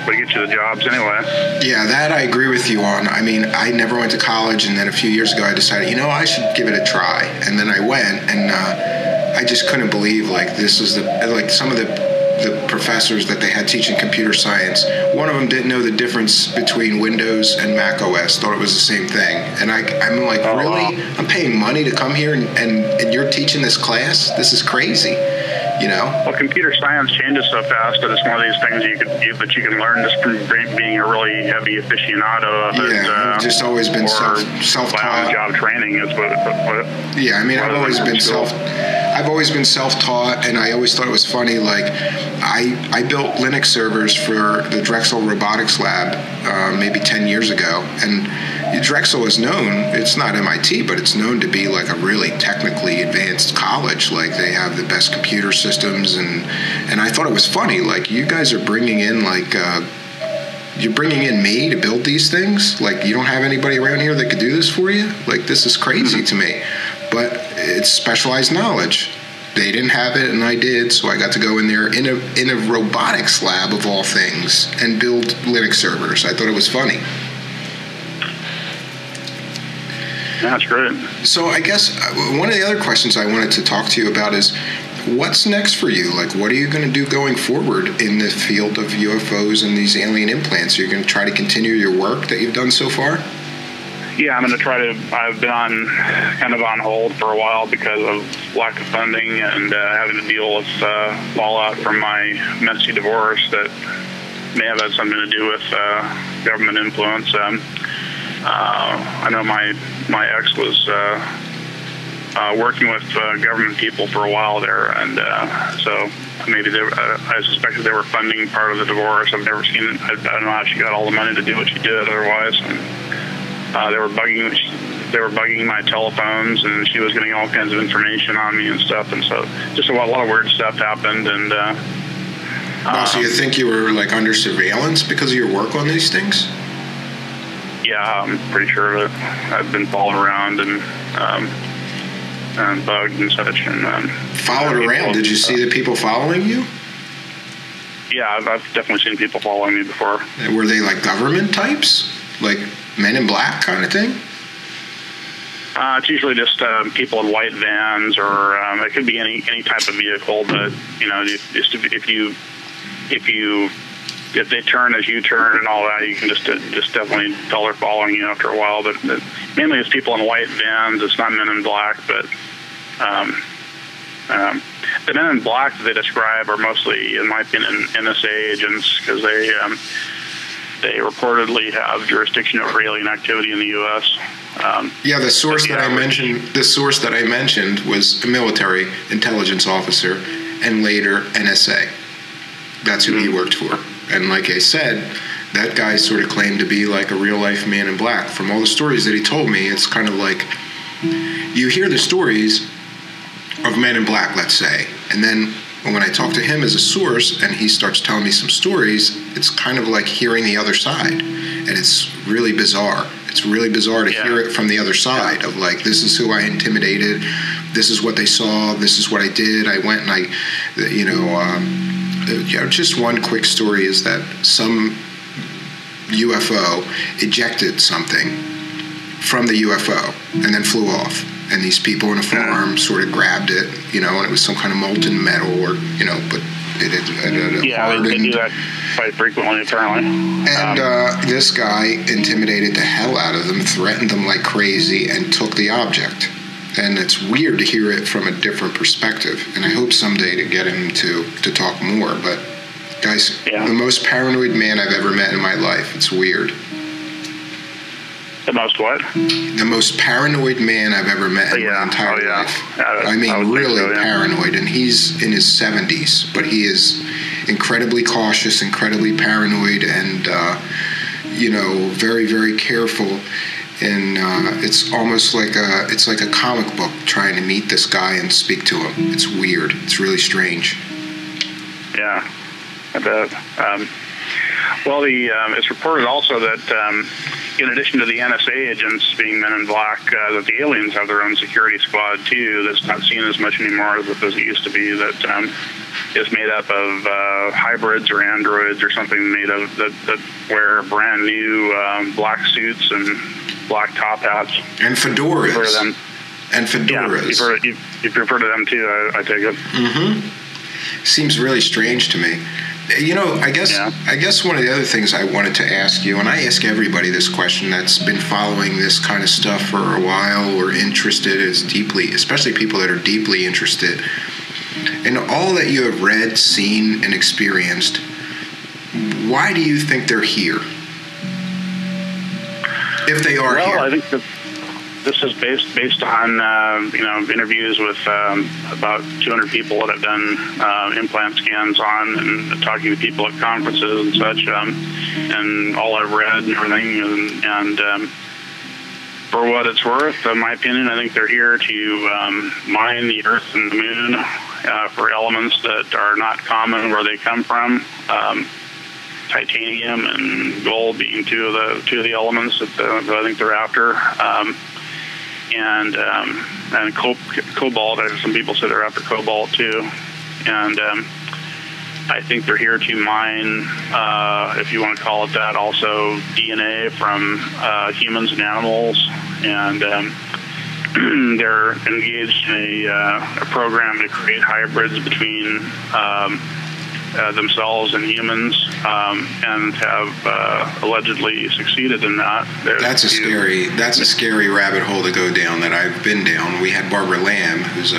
What gets you the jobs anyway. Yeah, that I agree with you on. I mean, I never went to college, and then a few years ago I decided, I should give it a try, and then I went, and I just couldn't believe this is some of the the professors that they had teaching computer science, one of them didn't know the difference between Windows and Mac OS, thought it was the same thing. And I'm like, really? Wow. I'm paying money to come here and you're teaching this class? This is crazy. You know? Well, computer science changes so fast that it's one of these things that you can learn just from being a really heavy aficionado of it. Yeah, I've just always been self-taught. Job training is what. Yeah, I mean, I've always been self-taught, and I always thought it was funny. Like, I built Linux servers for the Drexel Robotics Lab maybe 10 years ago, and Drexel is known, it's not MIT, but it's known to be like a really technically advanced college. Like, they have the best computer systems, and I thought it was funny. Like, you guys are bringing in, like, you're bringing in me to build these things? Like, you don't have anybody around here that could do this for you? Like, this is crazy to me. But it's specialized knowledge. They didn't have it, and I did, so I got to go in there in a robotics lab, of all things, and build Linux servers. I thought it was funny. That's great. So I guess one of the other questions I wanted to talk to you about is, what's next for you? Like, what are you going to do going forward in the field of UFOs and these alien implants? Are you going to try to continue your work that you've done so far? Yeah, I'm going to try to. I've been kind of on hold for a while because of lack of funding and having to deal with fallout from my messy divorce that may have had something to do with government influence. I know my ex was working with government people for a while there, and so maybe I suspected they were funding part of the divorce. I've never seen it. I don't know how she got all the money to do what she did otherwise. And, they were bugging my telephones, and she was getting all kinds of information on me and stuff. And so just a lot of weird stuff happened. And so you think you were like under surveillance because of your work on these things? Yeah, I'm pretty sure of it. I've been followed around and bugged and such. And followed around? Did you see the people following you? Yeah, I've definitely seen people following me before. Were they like government types? Like Men in Black kind of thing? It's usually just people in white vans, or it could be any type of vehicle. But if they turn as you turn and all that, you can just definitely tell they're following you after a while. But mainly it's people in white vans. It's not Men in Black, but the Men in Black that they describe are mostly, in my opinion, NSA agents, because they reportedly have jurisdiction over alien activity in the U.S. The source that I mentioned was a military intelligence officer, and later NSA. That's who he worked for. And like I said, that guy sort of claimed to be like a real-life Man in Black. From all the stories that he told me, it's kind of like you hear the stories of Men in Black, let's say, and then when I talk to him as a source and he starts telling me some stories, it's kind of like hearing the other side. And it's really bizarre. It's really bizarre to hear it from the other side of like, this is who I intimidated, this is what they saw, this is what I did, I went and just one quick story is that some UFO ejected something from the UFO and then flew off. And these people in a farm sort of grabbed it, and it was some kind of molten metal or, but it had hardened. Yeah, they do that quite frequently, apparently. And this guy intimidated the hell out of them, threatened them like crazy, and took the object. And it's weird to hear it from a different perspective. And I hope someday to get him to talk more. But, guys, the most paranoid man I've ever met in my life. It's weird. The most what? The most paranoid man I've ever met in my entire life. I mean, really paranoid. And he's in his 70s, but he is incredibly cautious, incredibly paranoid, and, very, very careful. And it's almost like a comic book trying to meet this guy and speak to him. It's weird. It's really strange. Yeah, I bet. It's reported also that in addition to the NSA agents being Men in Black, that the aliens have their own security squad too. That's not seen as much anymore as it used to be. That is made up of hybrids or androids or something made of that wear brand new black suits and black top hats and fedoras. And fedoras. Yeah, you've referred to them too. I take it. Mm-hmm. seems really strange to me. You know, I guess one of the other things I wanted to ask you, and I ask everybody this question that's been following this kind of stuff for a while or interested as deeply, especially people that are deeply interested, in all that you have read, seen, and experienced, why do you think they're here? If they are here. Well, I think that this is based on interviews with about 200 people that have done implant scans on, and talking to people at conferences and such, and all I've read and everything. And for what it's worth, in my opinion, I think they're here to mine the Earth and the Moon for elements that are not common where they come from. Titanium and gold being two of the elements that I think they're after. And cobalt. Some people say they're after cobalt too, and I think they're here to mine, if you want to call it that, also DNA from humans and animals, and they're engaged in a program to create hybrids between themselves and humans, and have allegedly succeeded in that. That's a scary rabbit hole to go down that I've been down. We had Barbara Lamb, who's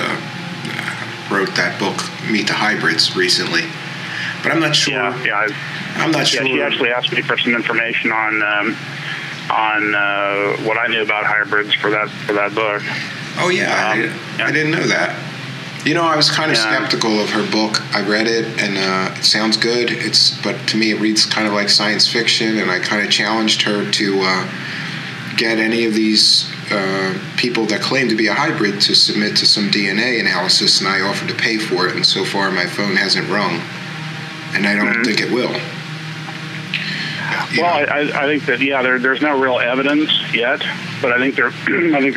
wrote that book, Meet the Hybrids, recently. But I'm not sure. I'm not sure. She actually asked me for some information on what I knew about hybrids for that book. Oh yeah, I didn't know that. You know, I was kind of skeptical of her book. I read it, and it sounds good. But to me, it reads kind of like science fiction, and I kind of challenged her to get any of these people that claim to be a hybrid to submit to some DNA analysis, and I offered to pay for it, and so far my phone hasn't rung, and I don't think it will. I think that there's no real evidence yet, but I think there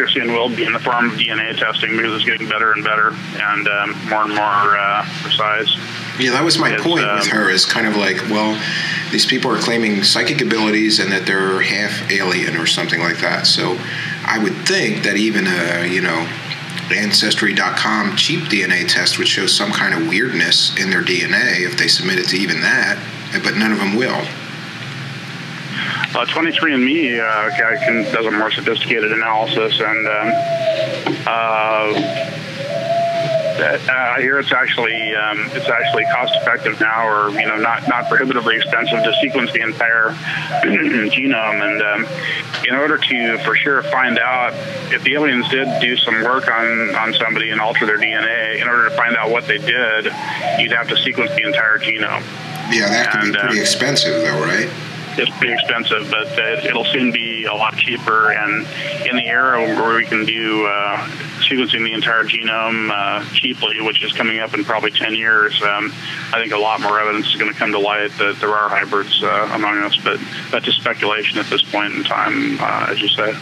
soon will be in the form of DNA testing, because it's getting better and better and more and more precise. Yeah, that was my point with her. Is kind of like, well, these people are claiming psychic abilities and that they're half alien or something like that. So I would think that even Ancestry.com cheap DNA test would show some kind of weirdness in their DNA if they submit it to even that, but none of them will. 23andMe does a more sophisticated analysis, and I hear it's actually cost effective now, or not prohibitively expensive, to sequence the entire genome. And in order to for sure find out if the aliens did do some work on somebody and alter their DNA, in order to find out what they did, you'd have to sequence the entire genome. Yeah, that could be pretty expensive, though, right? It's pretty expensive, but it'll soon be a lot cheaper. And in the era where we can do sequencing the entire genome cheaply, which is coming up in probably 10 years, I think a lot more evidence is going to come to light that there are hybrids among us. But that's just speculation at this point in time, as you say.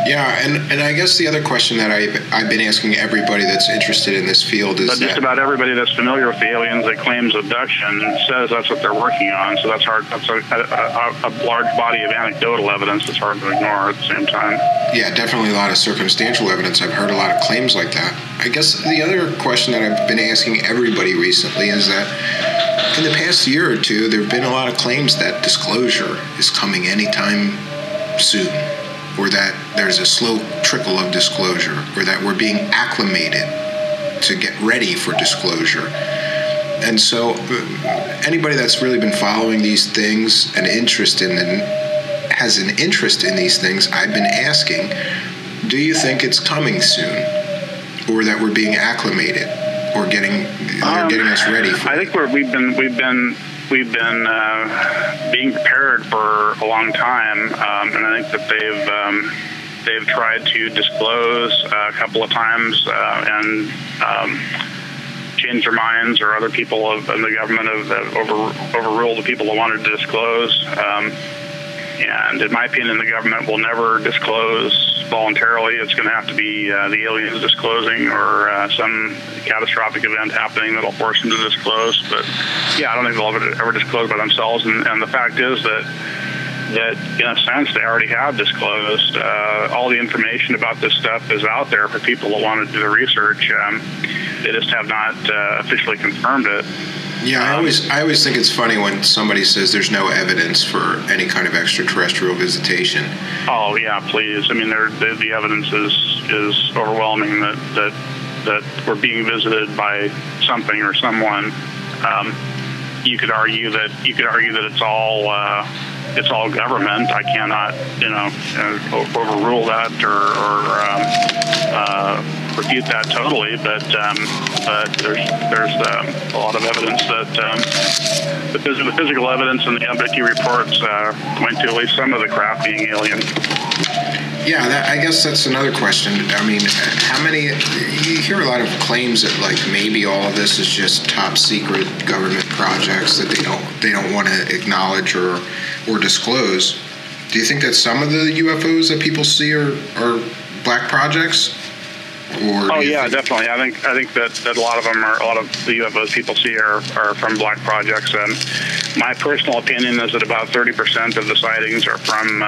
Yeah, and I guess the other question that I've been asking everybody that's interested in this field is just about everybody that's familiar with the aliens that claims abduction says that's what they're working on. So that's hard. That's a large body of anecdotal evidence that's hard to ignore at the same time. Yeah, definitely a lot of circumstantial evidence. I've heard a lot of claims like that. I guess the other question that I've been asking everybody recently is that in the past year or two, there have been a lot of claims that disclosure is coming anytime soon, or that there's a slow trickle of disclosure, or that we're being acclimated to get ready for disclosure. And so anybody that's really been following these things and has an interest in these things, I've been asking, do you think it's coming soon, or that we're being acclimated, or they're getting us ready for I think we've been being prepared for a long time, and I think that they've tried to disclose a couple of times and changed their minds, or other people in the government have overruled the people that wanted to disclose. And in my opinion, the government will never disclose voluntarily. It's going to have to be the aliens disclosing, or some catastrophic event happening that'll force them to disclose. But yeah, I don't think they'll ever disclose by themselves. And the fact is that that, in a sense, they already have disclosed. All the information about this stuff is out there for people that want to do the research. They just have not officially confirmed it. Yeah, I always think it's funny when somebody says there's no evidence for any kind of extraterrestrial visitation. Oh yeah, please. I mean, the evidence is overwhelming that we're being visited by something or someone. You could argue that it's all government. I cannot, overrule that or refute that totally. But there's a lot of evidence that the physical evidence and the abductee reports point to at least some of the craft being alien. Yeah, I guess that's another question. I mean, how many? You hear a lot of claims that like maybe all of this is just top secret government projects that they don't want to acknowledge or disclose. Do you think that some of the UFOs that people see are black projects? Oh yeah, definitely. I think that a lot of the UFOs people see are from black projects. My personal opinion is that about 30% of the sightings are from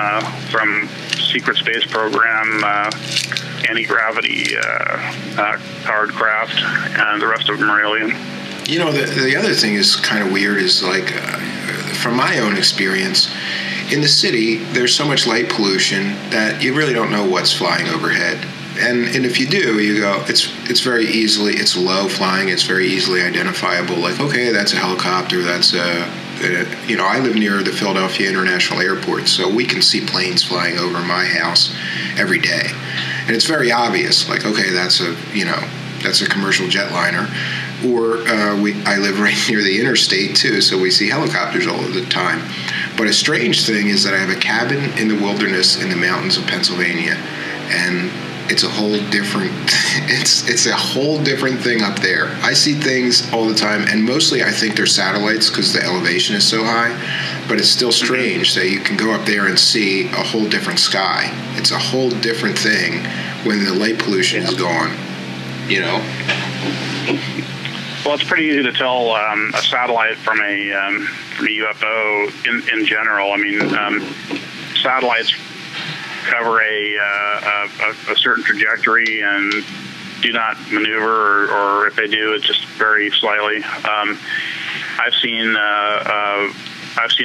secret space program, anti-gravity powered craft, and the rest of them are alien. You know, the other thing is kind of weird is like, from my own experience, in the city, there's so much light pollution that you really don't know what's flying overhead. And if you do, you go, it's very easily, it's low flying, it's very easily identifiable. Like, okay, that's a helicopter, that's I live near the Philadelphia International Airport, so we can see planes flying over my house every day. And it's very obvious, like, okay, that's a commercial jetliner. Or I live right near the interstate, too, so we see helicopters all of the time. But a strange thing is that I have a cabin in the wilderness in the mountains of Pennsylvania, and it's a whole different it's a whole different thing up there. I see things all the time, and mostly I think they're satellites because the elevation is so high, but it's still strange that you can go up there and see a whole different sky. It's a whole different thing when the light pollution is gone, you know? Well, it's pretty easy to tell a satellite from a UFO in general. I mean, satellites cover a certain trajectory and do not maneuver, or if they do, it's just very slightly. I've seen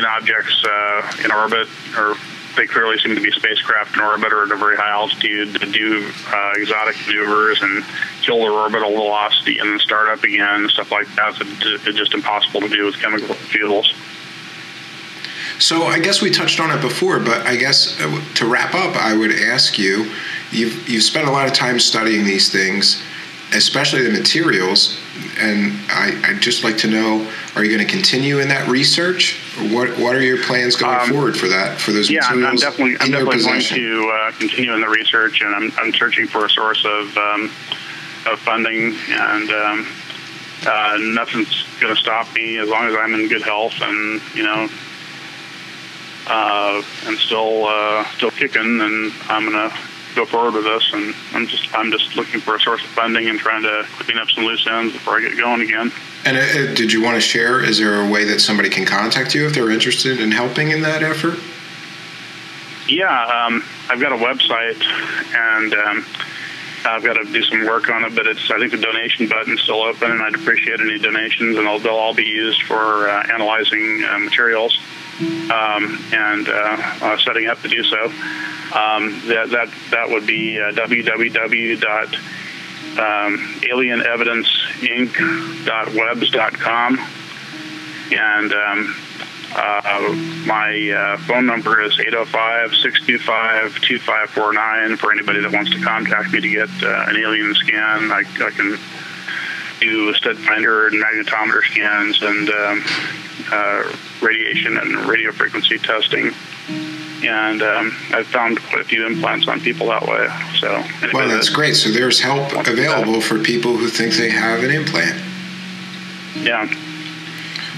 objects in orbit, or they clearly seem to be spacecraft in orbit or at a very high altitude, that do exotic maneuvers and kill their orbital velocity and then start up again and stuff like that. It's just impossible to do with chemical fuels. So I guess we touched on it before, but I guess to wrap up, I would ask you, you've spent a lot of time studying these things, especially the materials, and I'd just like to know, are you going to continue in that research? What are your plans going forward for that, for those materials? I'm definitely going to continue in the research, and I'm searching for a source of funding, and nothing's going to stop me as long as I'm in good health and and still kicking, and I'm gonna go forward with this. And I'm just looking for a source of funding and trying to clean up some loose ends before I get going again. And did you want to share? Is there a way that somebody can contact you if they're interested in helping in that effort? Yeah, I've got a website, and I've got to do some work on it. But I think the donation button's still open, and I'd appreciate any donations, and they'll all be used for analyzing materials. And setting up to do so. That would be www.alienevidenceinc.webs.com, and my phone number is 805-625-2549 for anybody that wants to contact me to get an alien scan. I can do stud finder and magnetometer scans and radiation and radio frequency testing, and I've found quite a few implants on people that way. So, well, that's great. So there's help available for people who think they have an implant. Yeah.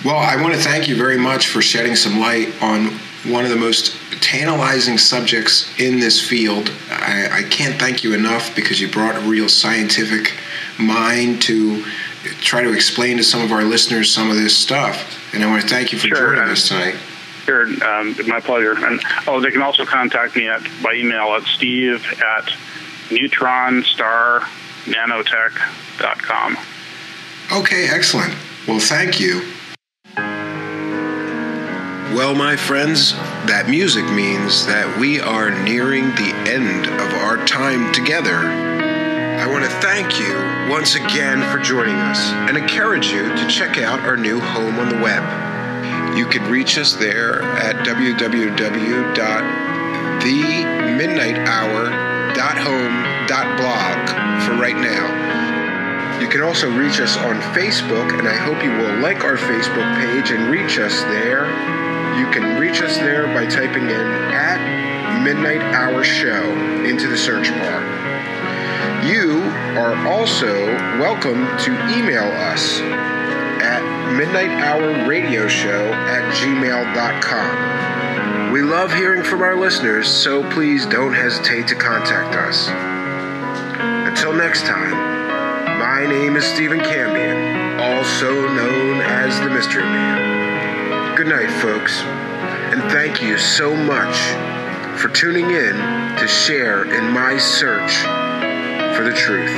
Well, I want to thank you very much for shedding some light on one of the most tantalizing subjects in this field. I can't thank you enough, because you brought a real scientific mind to try to explain to some of our listeners some of this stuff. And I want to thank you for joining us tonight. Sure, my pleasure. And they can also contact me by email at steve@neutronstarnanotech.com. Okay, excellent. Well, thank you. Well, my friends, that music means that we are nearing the end of our time together. I want to thank you once again for joining us and encourage you to check out our new home on the web. You can reach us there at www.themidnighthour.home.blog for right now. You can also reach us on Facebook, and I hope you will like our Facebook page and reach us there. You can reach us there by typing in @Midnight Hour Show into the search bar. You are also welcome to email us at midnighthourradioshow@gmail.com. We love hearing from our listeners, so please don't hesitate to contact us. Until next time, my name is Steven Cambion, also known as the Mystery Man. Good night, folks, and thank you so much for tuning in to share in my search for the truth.